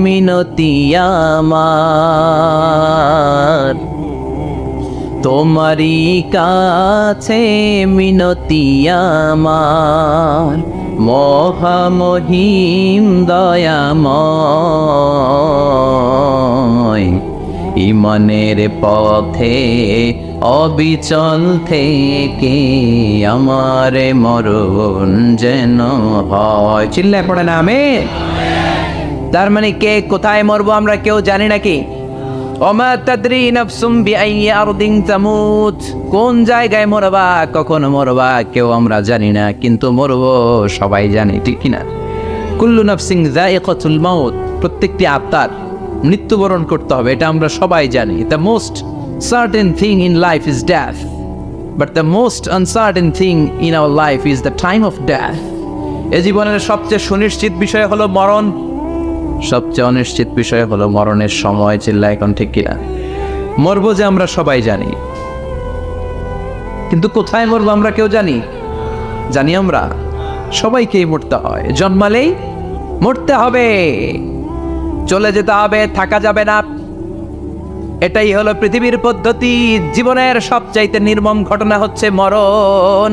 মিনতি আমার, তোমারই কাছে মিনতি আমার, মহামহিম দয়াময়। ইমানের পথে অবিচল থেকে আমার মরণ যেন হয়। চিল্লায় পড়ে না আমিন। তার মানে কে কোথায় মরবো আমরা কেউ জানি নাকি? ওমা তাদরি নাফসুম বিআইয়ি আরদিন তামুত, কোন জায়গায় মরবা, কখন মরবা কেউ আমরা জানি না, কিন্তু মরবো সবাই জানে, ঠিক কিনা? কুল্লু নাফসিন যায়িকাতুল মাউত, প্রত্যেকটি আত্মার মৃত্যুবরণ করতে হবে, এটা আমরা সবাই জানি। The most certain thing in life is death, but the most uncertain thing in our life is the time of death. এ জীবনের সবচেয়ে সুনিশ্চিত বিষয় হলো মরণ, সবচেয়ে অনিশ্চিত বিষয় হলো মরণের সময়। চিল্লা এখন ঠিক কিনা? মরবো যে আমরা সবাই জানি, কিন্তু কোথায় মরবো আমরা কেউ জানি? জানি আমরা? সবাইকেই মরতে হয়, জন্মালেই মরতে হবে, চলে যেতে হবে, থাকা যাবে না। এটাই হলো পৃথিবীর পদ্ধতি। জীবনের সবচাইতে নির্মম ঘটনা হচ্ছে মরণ,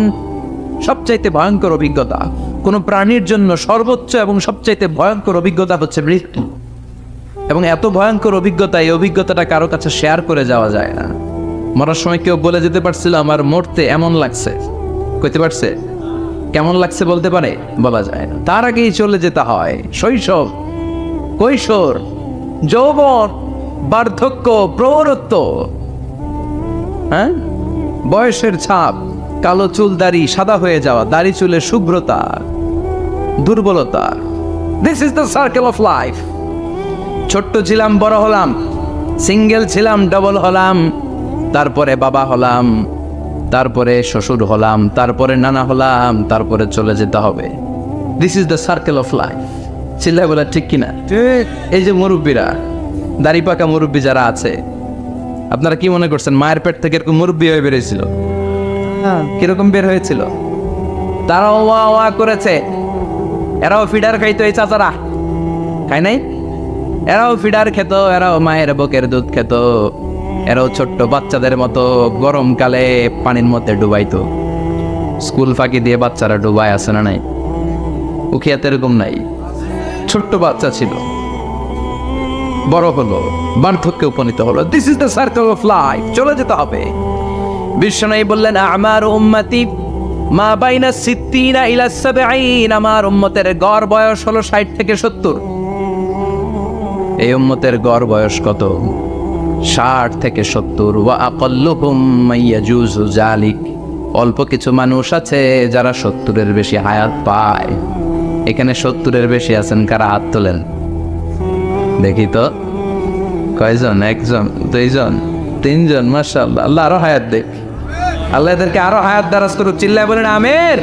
সবচাইতে ভয়ঙ্কর অভিজ্ঞতা। কোনো প্রাণীর জন্য সর্বোচ্চ এবং সবচাইতে ভয়ঙ্কর অভিজ্ঞতা হচ্ছে মৃত্যু। এবং এত ভয়ঙ্কর অভিজ্ঞতা, এই অভিজ্ঞতাটা কারো কাছে শেয়ার করে যাওয়া যায় না। মরার সময় কেউ বলে যেতে পারছিল আমার মরতে এমন লাগছে, কইতে পারছে? কেমন লাগছে বলতে পারে? বলা যায় না। তার আগেই চলে যেতে হয় শৈশব, কৈশোর, যৌবন, বার্ধক্য, প্রৌঢ়ত্ব, হ্যাঁ, বয়সের ছাপ, কালো চুল দাড়ি সাদা হয়ে যাওয়া, দাড়ি চুলের শুভ্রতা, দুর্বলতা। This is the circle of life. ছোট্ট ছিলাম, বড় হলাম, সিঙ্গেল ছিলাম, ডবল হলাম, তারপরে বাবা হলাম, তারপরে শ্বশুর হলাম, তারপরে নানা হলাম, তারপরে চলে যেতে হবে। This is the circle of life. চিল্লায় বলা ঠিক কিনা? এই যে মুরব্বীরা, দাড়ি পাকা মুরব্বী যারা আছে, আপনারা কি মনে করছেন মায়ের পেট থেকে এরকম মুরব্বী হয়ে বেরিয়েছিল? কিরকম বের হয়েছিল? তারাও ওয়া ওয়া করেছে। এরাও ফিডার খাইতো, এই চাচারা খায় নাই? এরাও ফিডার খেত, এরাও মায়ের বুকের দুধ খেত, এরাও ছোট্ট বাচ্চাদের মতো গরমকালে পানির মধ্যে ডুবাইতো। স্কুল ফাঁকি দিয়ে বাচ্চারা ডুবায়, আছে না নাই? উখিয়াতে এরকম নাই? ছোট্ট বাচ্চা ছিল, বড় হলো, বার্ধক্যে উপনীত হলো। This is the circle of life. চলে যেতে হবে। বিশ্বনবী বললেন আমার উম্মতি মা বাইনা সিত্তিনা ইলা সাবঈন, আমার উম্মতের গড় বয়স হলো 60 থেকে 70। এই উম্মতের গড় বয়স কত? 60 থেকে 70। ওয়া আকাল্লুহুম মাইয়াজুজু যালিক, অল্প কিছু মানুষ আছে যারা 70-এর বেশি হায়াত পায়। এখানে 70-এর বেশি আছেন কারা? হাত তোলেন দেখি তো। কয়জন? একজন, দুইজন, তিনজন। মাশাআল্লাহ, আল্লাহ আরো হায়াত দেখ, আল্লাহ এদেরকে আরো হায়াত দারাজ করুক। চিল্লায় বলেন আমির।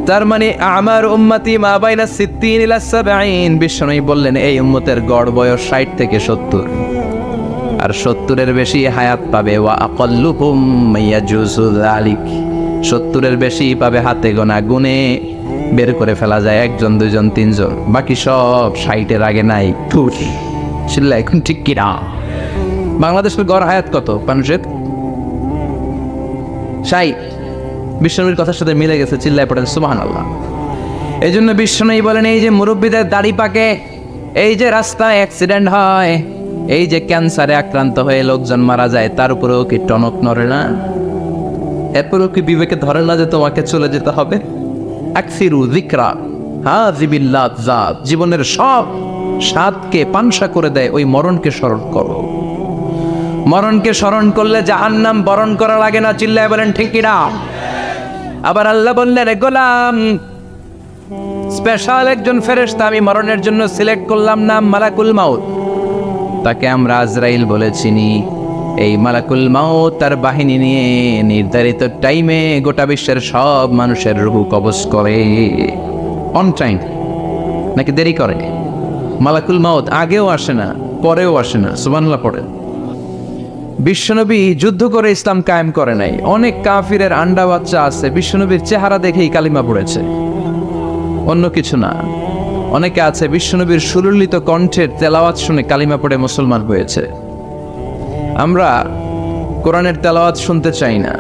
তার মানে আমার উম্মতি মা বাইনা সিত্তিন ইলা সাবঈন। বিশ্বনবী বললেন এই উম্মতের গড় বয়স 60 থেকে 70, আর 70-এর বেশি হায়াত পাবে। ওয়া আকাল্লুহুম মাইয়াজুজু যালিক, 70-এর বেশি পাবে হাতে গোনা, গুনে বের করে ফেলা যায় একজন, দুইজন, তিনজন। বাকি সব 60-এর আগে নাই। চিল্লা এখন ঠিক কিনা? বাংলাদেশের গড় হায়াত কত মানুষের? 60। বিশ্বনবীর কথার সাথে মিলে গেছে। চিল্লায় পড়েন সুবহানাল্লাহ। এই জন্য বিশ্বনবী বলেন এই যে মুরব্বীদের দাড়ি পাকে, এই যে রাস্তায় অ্যাক্সিডেন্ট হয়, এই যে ক্যান্সারে আক্রান্ত হয়ে লোকজন মারা যায়, তার উপরেও কি টনক নড়ে না? এরপরেও কি বিবেকে ধরে না যে তোমাকে চলে যেতে হবে? আকসিরু যিকরা হাযিবিল লাযযাত, জীবনের সব স্বাদকে পানসা করে দেয় ওই মরণকে স্মরণ করো। মরণকে স্মরণ করলে জাহান্নাম বরণ করা লাগে না। চিল্লায় বলেন ঠিক কিনা? আবার আল্লাহ বললেন গোলাম, স্পেশাল একজন ফেরেশতা আমি মরণের জন্য সিলেক্ট করলাম, নাম মালাকুল মাউত। তাকে আমরা আজরাইল বলে চিনি। এই মালাকুল মাউত তার বাহিনী নিয়ে নির্ধারিত টাইমে গোটা বিশ্বের সব মানুষের রূহ কবজ করে। অন টাইম নাকি দেরি করে? মালাকুল মাউত আগেও আসে না, পরেও আসে না। সুবহানাল্লাহ পড়ে। বিশ্বনবী যুদ্ধ করে ইসলাম কায়েম করে নাই। অনেক কাফিরের আন্ডা বাচ্চা আছে, বিশ্বনবীর চেহারা দেখেই কালিমা পড়েছে, অন্য কিছু না। অনেকে আছে বিশ্বনবীর সুললিত কণ্ঠের তেলাওয়াত শুনে কালিমা পড়ে মুসলমান হয়েছে। আমরা কোরআনের তেলাওয়াত শুনতে চাই না,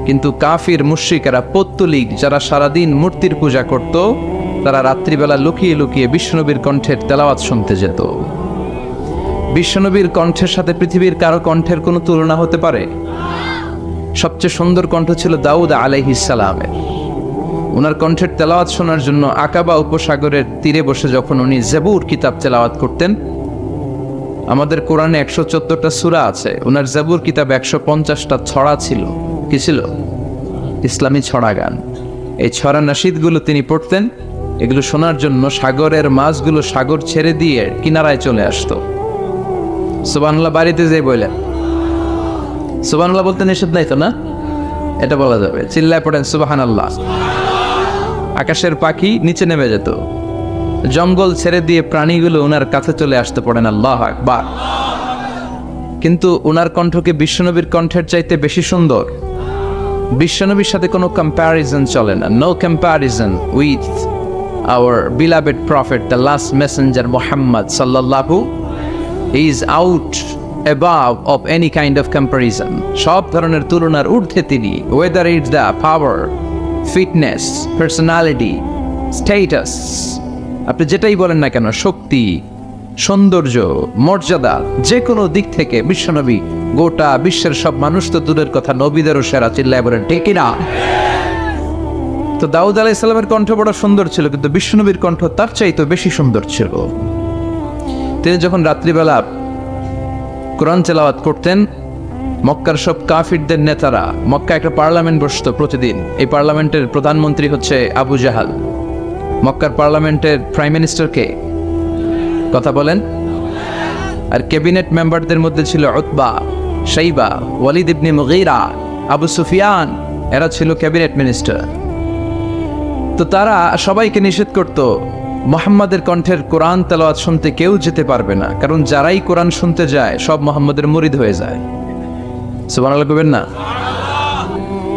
কিন্তু কাফির মুশরিকেরা, পৌত্তলিক যারা সারাদিন মূর্তির পূজা করত, তারা রাত্রিবেলা লুকিয়ে লুকিয়ে বিশ্বনবীর কণ্ঠের তেলাওয়াত শুনতে যেত। বিশ্বনবীর কণ্ঠের সাথে পৃথিবীর কারো কণ্ঠের কোনো তুলনা হতে পারে? সবচেয়ে সুন্দর কণ্ঠ ছিল দাউদ আলাইহিস সালামের। ওনার কণ্ঠের তেলাওয়াত শোনার জন্য আকাবা উপসাগরের তীরে বসে যখন উনি জবুর কিতাব তেলাওয়াত করতেন, আমাদের কোরআনে 114টা সূরা আছে, ওনার জবুর কিতাব 150টা ছড়া ছিল। কি ছিল? ইসলামী ছড়া গান। এই ছড়া নাশিদগুলো তিনি পড়তেন, এগুলো শোনার জন্য সাগরের মাছগুলো সাগর ছেড়ে দিয়ে কিনারায় চলে আসতো। সুবহানাল্লাহ বাড়িতে যেয়ে বললেন, সুবহানাল্লাহ বলতে নিষেধ নাই তো না? এটা বলা যাবে, চিল্লায় পড়েন সুবহানাল্লাহ। আকাশের পাখি নিচে নেমে যেত, জঙ্গল ছেড়ে দিয়ে প্রাণীগুলো ওনার কাছে চলে আসতে, পড়েন আল্লাহু আকবার। কিন্তু ওনার কণ্ঠকে বিশ্বনবীর কণ্ঠের চাইতে বেশি সুন্দর। বিশ্বনবীর সাথে কোনো কম্প্যারিজন চলে না, no comparison with our beloved prophet, the last messenger Muhammad সাল্লাল্লাহু is out above of any kind of comparison. সব ধরনের তুলনার ঊর্ধ্বে তিনি, whether it's the power, fitness, personality, status, আপনি যেটাই বলেন না কেন, শক্তি, সৌন্দর্য, মর্যাদা, যে কোনো দিক থেকে বিশ্বনবী গোটা বিশ্বের সব মানুষ তো দূরের কথা, নবীদেরও সেরা, চিল্লায় বলেন ঠিক না? তো দাউদ আলাইহিস সালামের কণ্ঠ বড় সুন্দর ছিল, কিন্তু বিশ্বনবীর কণ্ঠ তার চাইতে বেশি সুন্দর ছিল। তিনি যখন রাত্রিবেলা কোরআন তেলাওয়াত করতেন, মক্কার সব কাফিরদের নেতারা, মক্কা একটা পার্লামেন্ট বসতো প্রতিদিন, এই পার্লামেন্টের প্রধানমন্ত্রী হচ্ছে আবু জাহাল। মক্কার পার্লামেন্টের প্রাইম মিনিস্টার কে? কথা বলেন। আর ক্যাবিনেট মেম্বারদের মধ্যে ছিল উতবা, শাইবা, ওয়ালিদ ইবনে মুগীরা, আবু সুফিয়ান, এরা ছিল ক্যাবিনেট মিনিস্টার। তো তারা সবাইকে নিষেধ করত, মুহাম্মাদের কণ্ঠের কোরআন তেলাওয়াত শুনতে কেউ যেতে পারবে না, কারণ যারাই কোরআন শুনতে যায় সব মুহাম্মাদের মুরিদ হয়ে যায়। সুবহানাল্লাহ কইবেন না?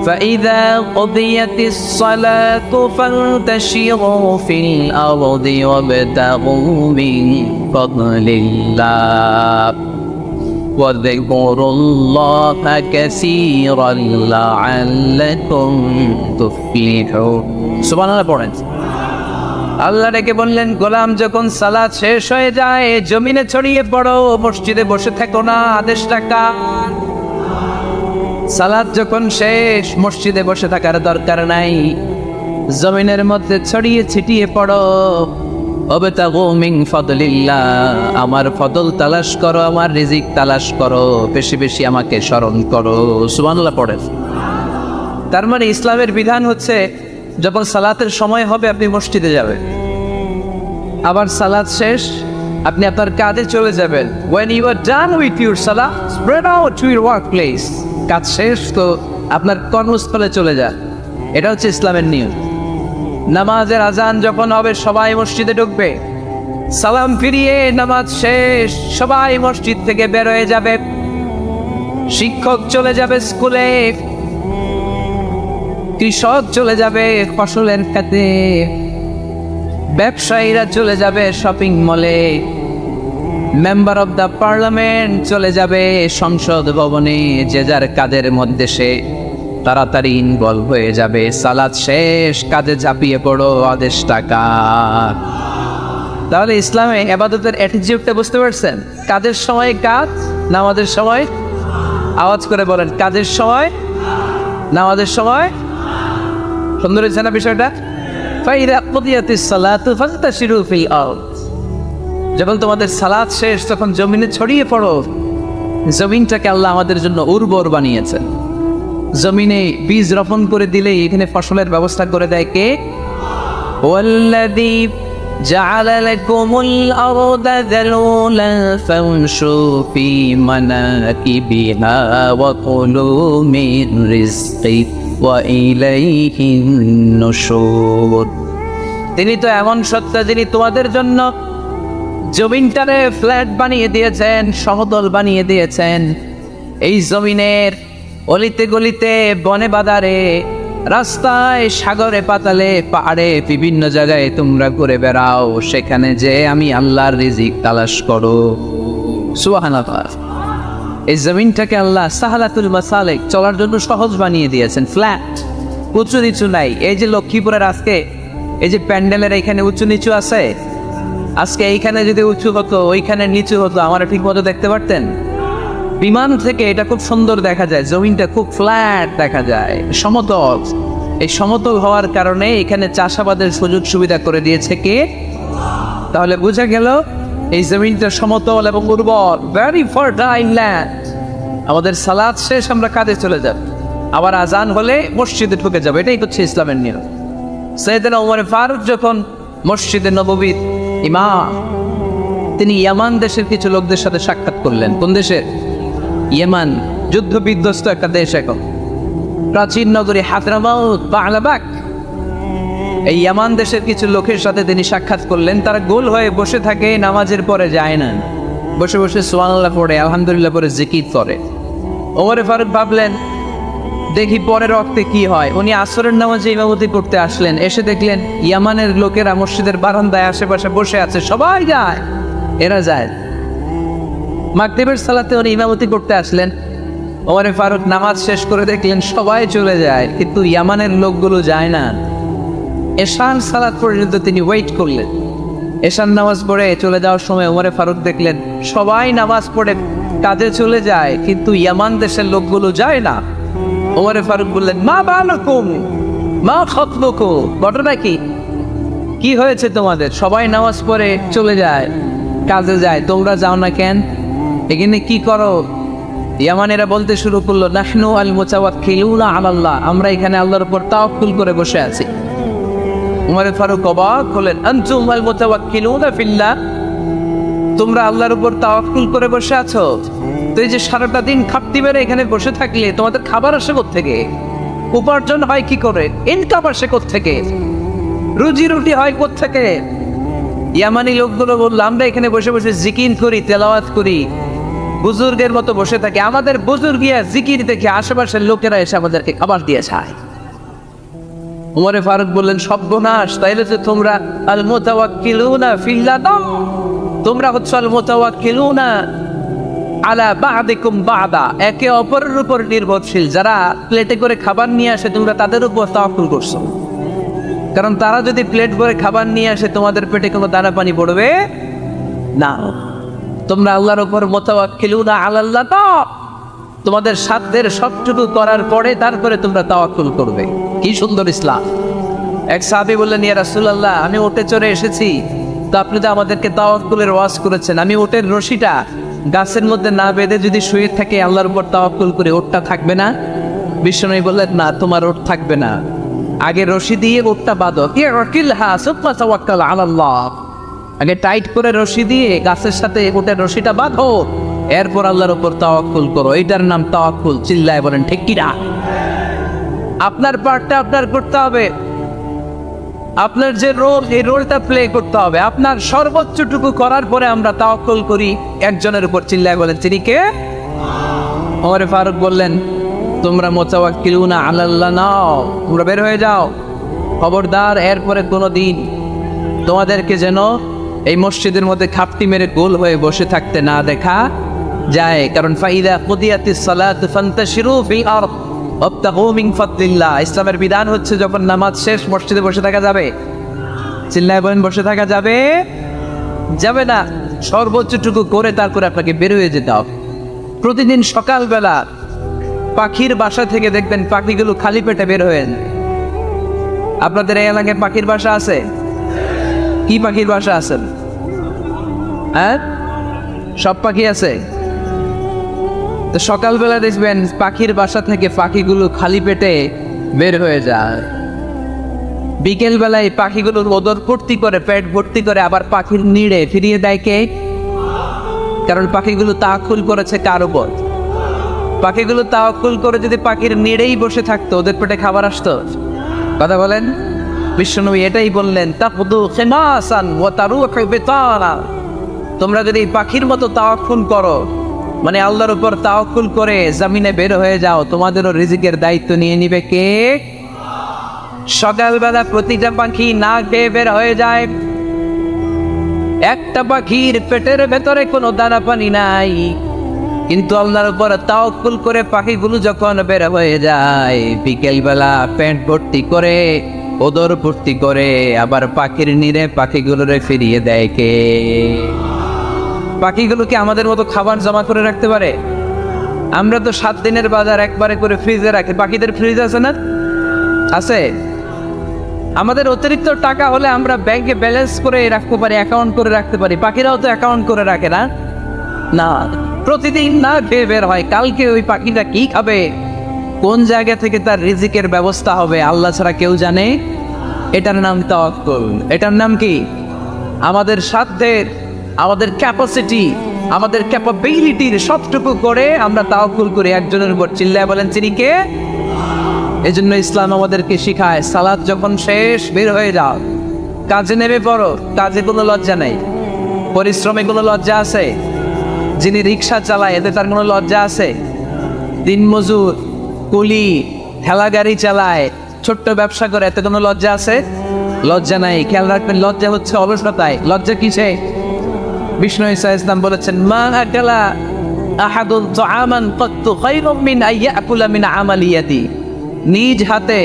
فإذا قضيت الصلاة فانتشروا في الأرض وابتغوا من فضل الله واذكروا الله كثيرا لعلكم تفلحون। সুবহানাল্লাহ পড়েন। আল্লাহ ডেকে বললেন, গোলাম যখন সালাত শেষ হয়ে যায় জমিনে ছড়িয়ে পড়ো, মসজিদে বসে থেকো না, আদেশটা কার? সালাত যখন শেষ মসজিদে বসে থাকার দরকার নাই, জমিনের মধ্যে ছড়িয়ে ছিটিয়ে পড়ো। ওয়াবতাগু মিন ফাদলিল্লাহ, আমার ফদল তালাশ করো, আমার রিজিক তালাশ করো, বেশি বেশি আমাকে স্মরণ করো। সুবহানাল্লাহ পড়েন। তার মানে ইসলামের বিধান হচ্ছে যখন সালাতের সময় হবে আপনি মসজিদে যাবেন, আবার সালাত শেষ আপনি আপনার কাজে চলে যাবেন। when you are done with your salah spread out to your workplace, কাজ শেষ তো আপনার কর্মস্থলে চলে যান। এটা হচ্ছে ইসলামের নিয়ম। নামাজের আজান যখন হবে সবাই মসজিদে ঢুকবে, সালাম ফিরিয়ে নামাজ শেষ সবাই মসজিদ থেকে বের হয়ে যাবে। শিক্ষক চলে যাবে স্কুলে, কৃষক চলে যাবে ফসলের খেতে, ব্যবসায়ীরা চলে যাবে শপিং মলে, মেম্বার অব দ্য পার্লামেন্ট চলে যাবে সংসদ ভবনে, যে যার কাজের মধ্যে সে তাড়াতাড়ি ইনভলভ হয়ে যাবে। সালাত শেষ কাজে ঝাঁপিয়ে পড়ো, আদেশ টাকা। তাহলে ইসলামে ইবাদতের অ্যাটিটিউডটা বুঝতে পারছেন? কাজের সময় কাজ, নামাজের সময়, আওয়াজ করে বলেন, কাজের সময় নামাজের সময়। সুন্দর হয়েছে না বিষয়টা? ফাইদা কুদিয়াতিস সালাতু ফান্তাশিরু ফিল আরদ, যখন তোমাদের সালাত শেষ তখন জমিনে ছড়িয়ে পড়ো। জমিনটাকে আল্লাহ আমাদের জন্য উর্বর বানিয়েছেন। জমিনে বীজ রোপণ করে দিলেই এখানে ফসলের ব্যবস্থা করে দেয় কে? ওয়াল্লাযী জাআলা লাকুমুল আরদা যালুলান ফামশু ফি মানাকিবিহা ওয়া কুলু মিন রিজকি ওয়া ইলাইহিন নুশুর। তিনি তো এমন সত্তা যিনি তোমাদের জন্য জমিনটারে ফ্ল্যাট বানিয়ে দিয়েছেন, সমতল বানিয়ে দিয়েছেন। এই জমিনের অলিতে গলিতে, বনে বাদারে, রাস্তায়, সাগরে, পাতালে, পাহাড়ে, বিভিন্ন জায়গায় তোমরা ঘুরে বেড়াও, সেখানে যে আমি আল্লাহর রিজিক তালাশ করো। সুবহানাল্লাহ। এই জমিনটাকে আল্লাহ সাহালাতুল মাসালিক, চলার জন্য সহজ বানিয়ে দিয়েছেন, ফ্ল্যাট, উঁচু নিচু নাই। এই যে লক্ষ্মীপুরের আজকে এই যে প্যান্ডেলের এখানে উঁচু নিচু আছে, আজকে এইখানে যদি উঁচু হতো ওইখানে নিচু হতো, আমরা ঠিক মতো দেখতে পারতেন? বিমান থেকে এটা খুব সুন্দর দেখা যায়, জমিনটা খুব ফ্ল্যাট দেখা যায়, সমতল। এই সমতল হওয়ার কারণে এখানে চাষাবাদের সুযোগ সুবিধা করে দিয়েছে কে? তাহলে বোঝা গেল এই জমিনটা সমতল এবং উর্বর, ভেরি ফার্টাইল ল্যান্ড। আমাদের সালাত শেষ আমরা কাজে চলে যাব, আবার আজান হলে মসজিদে ঢুকে যাবে। এটাই হচ্ছে ইসলামের নিয়ম। সাইয়েদনা ওমর ফারুক যখন মসজিদে নববীর ইমাম, তিনি ইয়ামান দেশের কিছু লোকদের সাথে সাক্ষাৎ করলেন। কোন দেশের? ইয়ামান, যুদ্ধ বিধ্বস্ত একটা দেশ এখন। প্রাচীন নগরী হাদরামাউত বা আলাবাক, এই ইয়ামান দেশের কিছু লোকের সাথে তিনি সাক্ষাৎ করলেন। তারা গোল হয়ে বসে থাকে, নামাজের পরে যায় না, বসে বসে সুবহানাল্লাহ পড়ে, আলহামদুলিল্লাহ পড়ে জিকির করে। ওমরে ফারুক ভাবলেন দেখি পরের ওয়াক্তে কি হয়। উনি আসরের নামাজে ইমামতি করতে আসলেন, এসে দেখলেন ইয়ামানের লোকেরা মসজিদের বারান্দায় আশেপাশে বসে আছে, সবাই যায়, এরা যায়। মাগরিবের সালাতে উনি ইমামতি করতে আসলেন, ওমরে ফারুক নামাজ শেষ করে দেখলেন সবাই চলে যায়, কিন্তু ইয়ামানের লোকগুলো যায় না। এশার সালাত পর্যন্ত তিনি ওয়েট করলেন। এশার নামাজ পড়ে চলে যাওয়ার সময় ওমরে ফারুক দেখলেন সবাই নামাজ পড়ে কাজে চলে যায়, কিন্তু ইয়ামান দেশের লোকগুলো যায় না। ওমরে ফারুক বললেন, মা বালাকুম মা খাতবুকুম, ঘটনা কি হয়েছে তোমাদের? সবাই নামাজ পড়ে চলে যায়, কাজে যায়, তোমরা যাও না কেন? এখানে কি করো? ইয়ামানেরা বলতে শুরু করলো, নাহনু আল মুতাওয়াক্কিলুনা আলাল্লাহ, আমরা এখানে আল্লাহর উপর তাওয়াক্কুল করে বসে আছি। ওমর ফারুক অবাক হলেন, আনতুম আল মুতাওয়াক্কিলুনা ফিল্লাহ, তোমরা আল্লাহর উপর তাওয়াক্কুল করে বসে আছো? তো এই যে সারাটা দিন খাটতি বেড়ে এখানে বসে থাকলে তোমাদের খাবার আসে কোত্থেকে? উপার্জন হয় কি করে? ইনকাম আসে কোত্থেকে? রুজি রুটি হয় কোত্থেকে? ইয়ামানি লোকগুলো বললো, আমরা এখানে বসে বসে জিকির করি, তেলাওয়াত করি, বুজুর্গের মতো বসে থাকি, আমাদের বুজুর্গিয়া জিকির দেখে আশেপাশের লোকেরা এসে আমাদেরকে খাবার দিয়ে যায়। ওমরে ফারুক বললেন, সর্বনাশ, তাইলে তো তোমরা আল মুতাওয়াক্কিলুনা ফিল্লাহ দাও, তোমরা হচ্ছে আল মুতাওয়াক্কিলুনা আলা বা'দিকুম বা'দা, একে অপরের উপর নির্ভরশীল। যারা প্লেটে করে খাবার নিয়ে আসে তোমরা তাদের উপর তাওয়াক্কুল করছো, কারণ তারা যদি প্লেট ভরে খাবার নিয়ে আসে তোমাদের পেটে কোনো দানা পানি পড়বে না। তোমরা আল্লাহর উপর মুতাওয়াক্কিলুনা আলাল্লাহ, তোমাদের সাধ্যের সবটুকু করার পরে তারপরে তোমরা তাওয়াক্কুল করবে। কি সুন্দর ইসলাম! এক সাহাবী বললেন, ইয়া রাসূলুল্লাহ, আমি উটে চড়ে এসেছি, তো আপনি তো আমাদেরকে তাওয়াক্কুলের ওয়াজ করেছেন, আমি উটের রশিটা গাছের মধ্যে না বেঁধে যদি শুয়ে থাকে আল্লাহর উপর তাওয়াক্কুল করে, ওটটা থাকবে না? বিশ্বনবী বললেন, না, তোমার ওট থাকবে না, আগে রশি দিয়ে ওটটা বাঁধো, ইয়াকিলহা সুম্মা তাওয়াক্কাল আলাল্লাহ, আগে টাইট করে রশি দিয়ে গাছের সাথে ওটের রশিটা বাঁধো, এরপর আল্লাহর উপর তাওয়াক্কুল করো। এটার নাম তাওয়াক্কুল। চিল্লায় বলেন ঠিক কি না? আপনার পার্টটা আপনার করতে হবে, আপনার যে রোল, এই রোলটা প্লে করতে হবে। আপনার সর্বোচ্চটুকু করার পরে আমরা তাওয়াক্কুল করি একজনের উপর। চিল্লায় বলেন তিনি কে? ওমর ফারুক বললেন, তোমরা মুতাওয়াক্কিলুনা আলাল্লাহ নাও, তোমরা বের হয়ে যাও, খবরদার এরপরে কোনো দিন তোমাদেরকে যেন এই মসজিদের মধ্যে খাপটি মেরে গোল হয়ে বসে থাকতে না দেখা যায়। কারণ ফাইদা কুদিয়াতিস সালাতু ফান্তাশিরু ফিল আরদ ওয়াবতাগু মিন ফাদলিল্লাহ, ইসলামের বিধান হচ্ছে যখন নামাজ শেষ মসজিদে বসে থাকা যাবে। চিল্লায় বলেন বসে থাকা যাবে? যাবে না। সর্বোচ্চটুকু করে তারপরে আপনাকে বের হয়ে যেতে হবে। প্রতিদিন সকালবেলা পাখির বাসা থেকে দেখবেন পাখিগুলো খালি পেটে বের হয়ে যায়। আপনাদের এই এলাকায় পাখির বাসা আছে? কি পাখির বাসা আছে? হ্যাঁ, সব পাখি আছে। তো সকালবেলা দেখবেন পাখির বাসা থেকে পাখিগুলো খালি পেটে বের হয়ে যায়। বিকেল বেলায় পাখিগুলোর ওদর ভর্তি করে, পেট ভর্তি করে আবার পাখির নিড়ে ফিরিয়ে দেয় কে? কারণ পাখিগুলো তাওয়াক্কুল করেছে কার উপর? পাখিগুলো তাওয়াক্কুল করে যদি পাখির নিড়েই বসে থাকতো, ওদের পেটে খাবার আসতো? কথা বলেন। বিশ্বনবী এটাই বললেন, তাকুদু খিমাসান ওয়া তারুহু বিতানা, তোমরা যদি পাখির মতো তাওয়াক্কুল করো, মানে আল্লাহর উপর তাওয়াক্কুল করে জমিনে বের হয়ে যাও, তোমাদেরও রিজিকের দায়িত্ব নিয়ে নিবে কে? সকালবেলা প্রতিটা পাখি না খেয়ে বের হয়ে যায়। একটা পাখির পেটের ভেতরে কোনো দানা পানি নাই, কিন্তু আল্লাহর উপর তাওয়াক্কুল করে পাখিগুলো যখন বের হয়ে যায়, বিকেলবেলা পেট ভর্তি করে, ওদর ভর্তি করে আবার পাখির নিরে পাখিগুলোরে ফিরিয়ে দেয় কে? পাখিগুলোকে আমাদের মতো খাবার জমা করে রাখতে পারে? আমরা তো 7 দিনের বাজার একবারে করে ফ্রিজে রাখি। পাখিদের ফ্রিজ আছে না? আছে। আমাদের অতিরিক্ত টাকা হলে আমরা ব্যাংকে ব্যালেন্স করে রাখতে পারি, অ্যাকাউন্ট করে রাখতে পারি। পাখিরাও তো অ্যাকাউন্ট করে রাখে না? না, প্রতিদিন না খেয়ে বের হয়। কালকে ওই পাখিটা কি খাবে, কোন জায়গা থেকে তার রিজিকের ব্যবস্থা হবে, আল্লাহ ছাড়া কেউ জানে এটার নাম তাওয়াক্কুল। এটার নাম কি? আমাদের সাধ্যের, আমাদের ক্যাপাসিটি, আমাদের ক্যাপাবিলিটির সবটুকু করে আমরা তাওয়াক্কুল করি একজনের উপর। চিল্লায় বলেন তিনি কে? এজন্য ইসলাম আমাদেরকে শিখায়, সালাত যখন শেষ বের হয়ে যাও, কাজে নেমে পড়ো। কাজে কোনো লজ্জা নেই, পরিশ্রমে কোনো লজ্জা আছে? যিনি রিক্সা চালায় এতে তার কোনো লজ্জা আছে? দিনমজুর, কুলি, ঠেলা গাড়ি চালায়, ছোট্ট ব্যবসা করে, এতে কোনো লজ্জা আছে? লজ্জা নাই। খেয়াল রাখবেন, লজ্জা হচ্ছে অলসতায়। লজ্জা কিসে? বিষ্ণু ঈসা ইসলাম বলেছেন, মা আকালা আহাদুন তাআমান কাত্তু খায়রুম মিন আইয়াকুলা মিন আমালি ইয়াদি। নিজ হাতে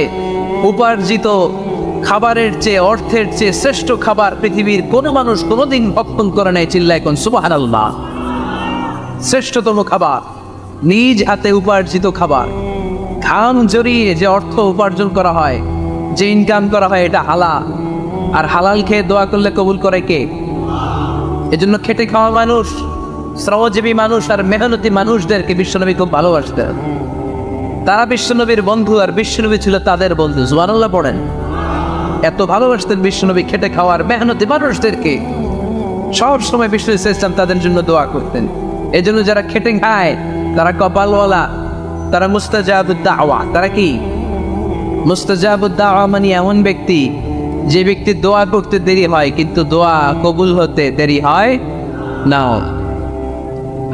উপার্জিত খাবারের চেয়ে, অর্থের চেয়ে শ্রেষ্ঠ খাবার পৃথিবীর কোনো মানুষ কোনোদিন ভক্ষণ করে নাই। চিল্লায় কোন সুবহানাল্লাহ। শ্রেষ্ঠতম খাবার নিজ হাতে উপার্জিত খাবার। ঘাম জড়িয়ে যে অর্থ উপার্জন করা হয়, যে ইনকাম করা হয়, এটা হালাল। আর হালাল খেয়ে দোয়া করলে কবুল করে কে? এজন্য খেটে খাওয়া মানুষ, শ্রমজীবী মানুষ আর মেহনতি মানুষদেরকে বিশ্বনবী খুব ভালোবাসতেন। তারা বিশ্বনবীর বন্ধু, আর বিশ্বনবী ছিল তাদের বন্ধু। সুবহানাল্লাহ পড়েন। এত ভালোবাসতেন বিশ্বনবী খেটে খাওয়ার মেহনতি মানুষদেরকে। সব সময় বিশ্ব ইসলাম তাদের জন্য দোয়া করতেন। এজন্য যারা খেটে খায় তারা কপালওয়ালা, তারা মুস্তাজাবুদ দাওয়া। তারা কি? মুস্তাজাবুদ দাওয়া মানে এমন ব্যক্তি যে ব্যক্তি দোয়া করতে দেরি হয় কিন্তু দোয়া কবুল হতে দেরি হয় না।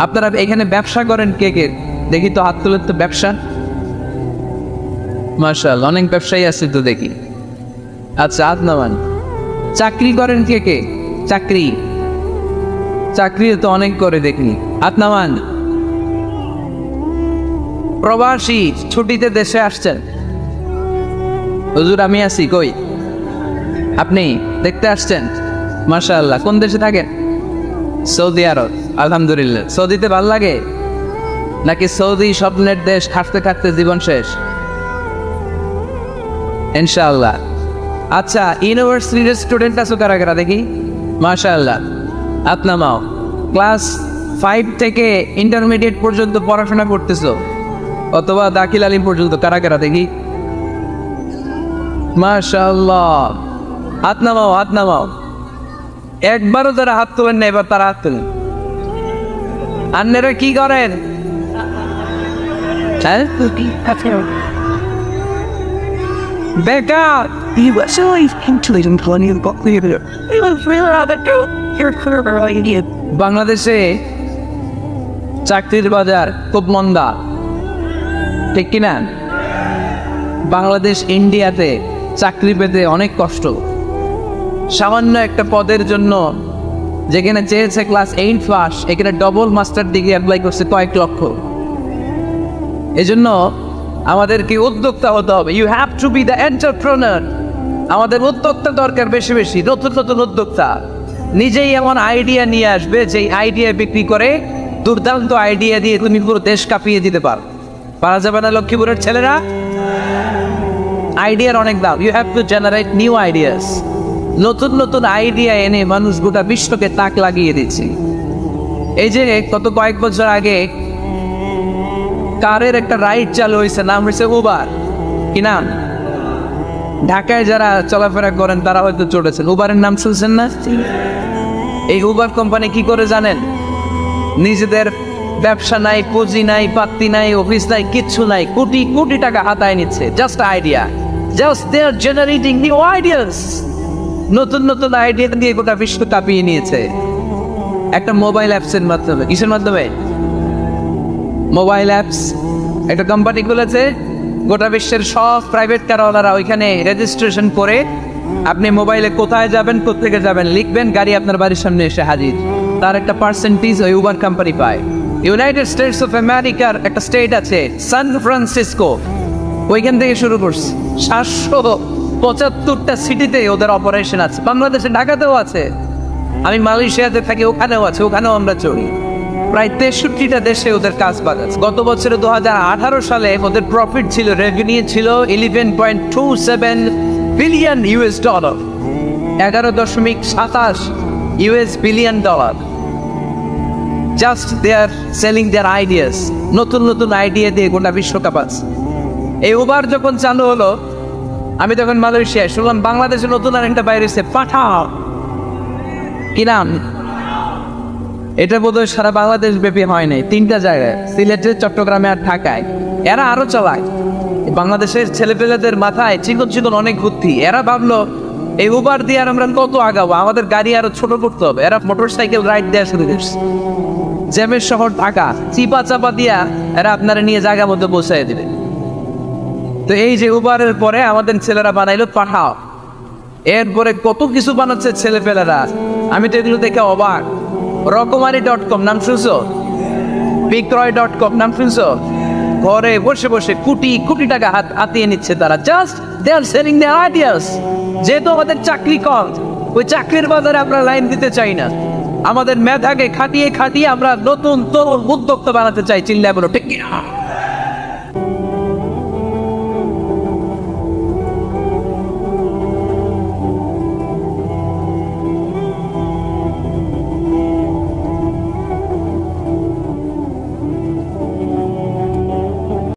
আপনারা এখানে ব্যবসা করেন কে কে? দেখি তো হাত তুলেন তো। ব্যবসা, মাশাআল্লাহ, অনেক ব্যবসায়ী আছে তো দেখি। আচ্ছা, হাত নামান। চাকরি করেন কে কে? চাকরি, চাকরি তো অনেক করে দেখি। হাত নামান। প্রবাসী, ছুটিতে দেশে আসছেন। হুজুর আমি আছি। কই? আপনি দেখতে আসছেন? মাশাআল্লাহ। কোন দেশে থাকেন? সৌদি আরব। আলহামদুলিল্লাহ। সৌদিতে ভাল লাগে নাকি সৌদি স্বপ্নের দেশ, খাটতে খাটতে জীবন শেষ? ইনশাআল্লাহ। আচ্ছা, ইউনিভার্সিটির স্টুডেন্ট আছো কারা কারা দেখি? মাশাআল্লাহ। আপনামাও ক্লাস 5 থেকে ইন্টারমিডিয়েট পর্যন্ত পড়াশোনা করতেছো, অথবা দাখিল আলিম পর্যন্ত, কারা কারা দেখি? মাশাআল্লাহ। হাত নামাও, হাত নামাও। একবারও যারা হাত তোলেন না এবার তারা হাত তোলেন। আন্নেরা কি করেন? হ্যাঁ, বেকার। বাংলাদেশে চাকরির বাজার খুব মন্দা, ঠিক কিনা? বাংলাদেশ ইন্ডিয়াতে চাকরি পেতে অনেক কষ্ট। সামান্য একটা পদের জন্য যেখানে চেয়েছে ক্লাস 8 পাস, এখানে ডবল মাস্টার ডিগ্রি অ্যাপ্লাই করছে কয়েক লক্ষ। এজন্য আমাদেরকে উদ্যোক্তা হতে হবে। You have to be the entrepreneur. আমাদের উদ্যোক্তা দরকার, বেশি বেশি নতুন নতুন উদ্যোক্তা। নিজেই এমন আইডিয়া নিয়ে আসবে যেই আইডিয়া বিক্রি করে দুর্দান্ত আইডিয়া দিয়ে তুমি পুরো দেশ কাঁপিয়ে দিতে পারো। পারা যাবে না লক্ষ্মীপুরের ছেলেরা? আইডিয়ার অনেক দাম। You have to generate new ideas. নতুন নতুন আইডিয়া এনে মানুষ গোটা বিশ্বকে তাক লাগিয়ে দিচ্ছে। এই যে কত কয়েক বছর আগে কারের একটা রাইড চালু হয়েছে, নাম হয়েছে উবার। কি নাম? ঢাকায় যারা চলাফেরা করেন তারা হয়তো চড়েছেন। উবারের নাম শুনছেন না? এই উবার কোম্পানি কি করে জানেন? নিজেদের ব্যবসা নাই, পুঁজি নাই, পাত্তি নাই, অফিস নাই, কিচ্ছু নাই, কোটি কোটি টাকা হাতায় নিচ্ছে। Just idea, just they are generating new ideas. নতুন নতুন আইডিয়া দিয়ে গোটা বিশ্ব কাঁপিয়ে নিয়েছে একটা মোবাইল অ্যাপসের মাধ্যমে। কিসের মাধ্যমে? Mobile apps. একটা কোম্পানি খুলেছে, গোটা বিশ্বের সব প্রাইভেট কারওয়ালারা ওইখানে রেজিস্ট্রেশন করে আপনি মোবাইলে কোথায় যাবেন, কোত্থেকে যাবেন লিখবেন, গাড়ি আপনার বাড়ির সামনে এসে হাজির। তার একটা পার্সেন্টেজ ওই উবার কোম্পানি পায়। ইউনাইটেড স্টেটস অফ আমেরিকার একটা স্টেট আছে সান ফ্রান্সিসকো, ওইখান থেকে শুরু করছে। 775টা সিটিতে ওদের অপারেশন আছে। বাংলাদেশে ঢাকাতেও আছে। আমি মালয়েশিয়াতে থাকি, ওখানেও আছে, ওখানেও আমরা চড়ি। প্রায় 63টা দেশে ওদের কাজ বাজাচ্ছে। গত বছরে 2018 সালে ওদের প্রফিট ছিল, রেভিনিউ ছিল $11.27 billion. 11.27 billion dollar. Just they are selling their ideas. নতুন নতুন আইডিয়া দিয়ে গোটা বিশ্বকাপ আছে। এই উবার যখন চালু হলো আমি তখন মালয়েশিয়ায় শুনলাম বাংলাদেশে নতুন আর একটা বাইরে এসে পাঠাও, কি নাম এটা বোধহয় সারা বাংলাদেশ ব্যাপী হয় নাই, 3টা জায়গায়, সিলেটে, চট্টগ্রামে আর ঢাকায়। এরা আরো চালায়, বাংলাদেশের ছেলেপেলেদের মাথায় চিকন চিকন অনেক বুদ্ধি। এরা ভাবলো এই উবার দিয়ে আর আমরা কত আগাবো, আমাদের গাড়ি আরো ছোট করতে হবে। এরা মোটরসাইকেল রাইড দেওয়া শুরু করছে, জ্যামের শহর ঢাকা, চিপা চাপা দিয়া এরা আপনারা নিয়ে জায়গা মধ্যে পৌঁছায় দিবে। তো এই যে উবারের পরে আমাদের ছেলেরা বানাইলো পাঠাও, এরপরে কত কিছু বানাচ্ছে ছেলেপেলেরা, আমি তো এগুলো দেখে অবাক। রকমারি.com নাম শুনছো? বিক্রয়.com নাম শুনছো? ঘরে বসে বসে কোটি কোটি টাকা হাতিয়ে নিচ্ছে তারা, just they are selling their ideas. যেহেতু আমাদের চাকরি কম, ওই চাকরির বাজারে আমরা লাইন দিতে চাই না, আমাদের মেধাকে খাটিয়ে খাটিয়ে আমরা নতুন তরুণ উদ্যোক্তা বানাতে চাই। চিল্লায় বলো ঠিক কিনা?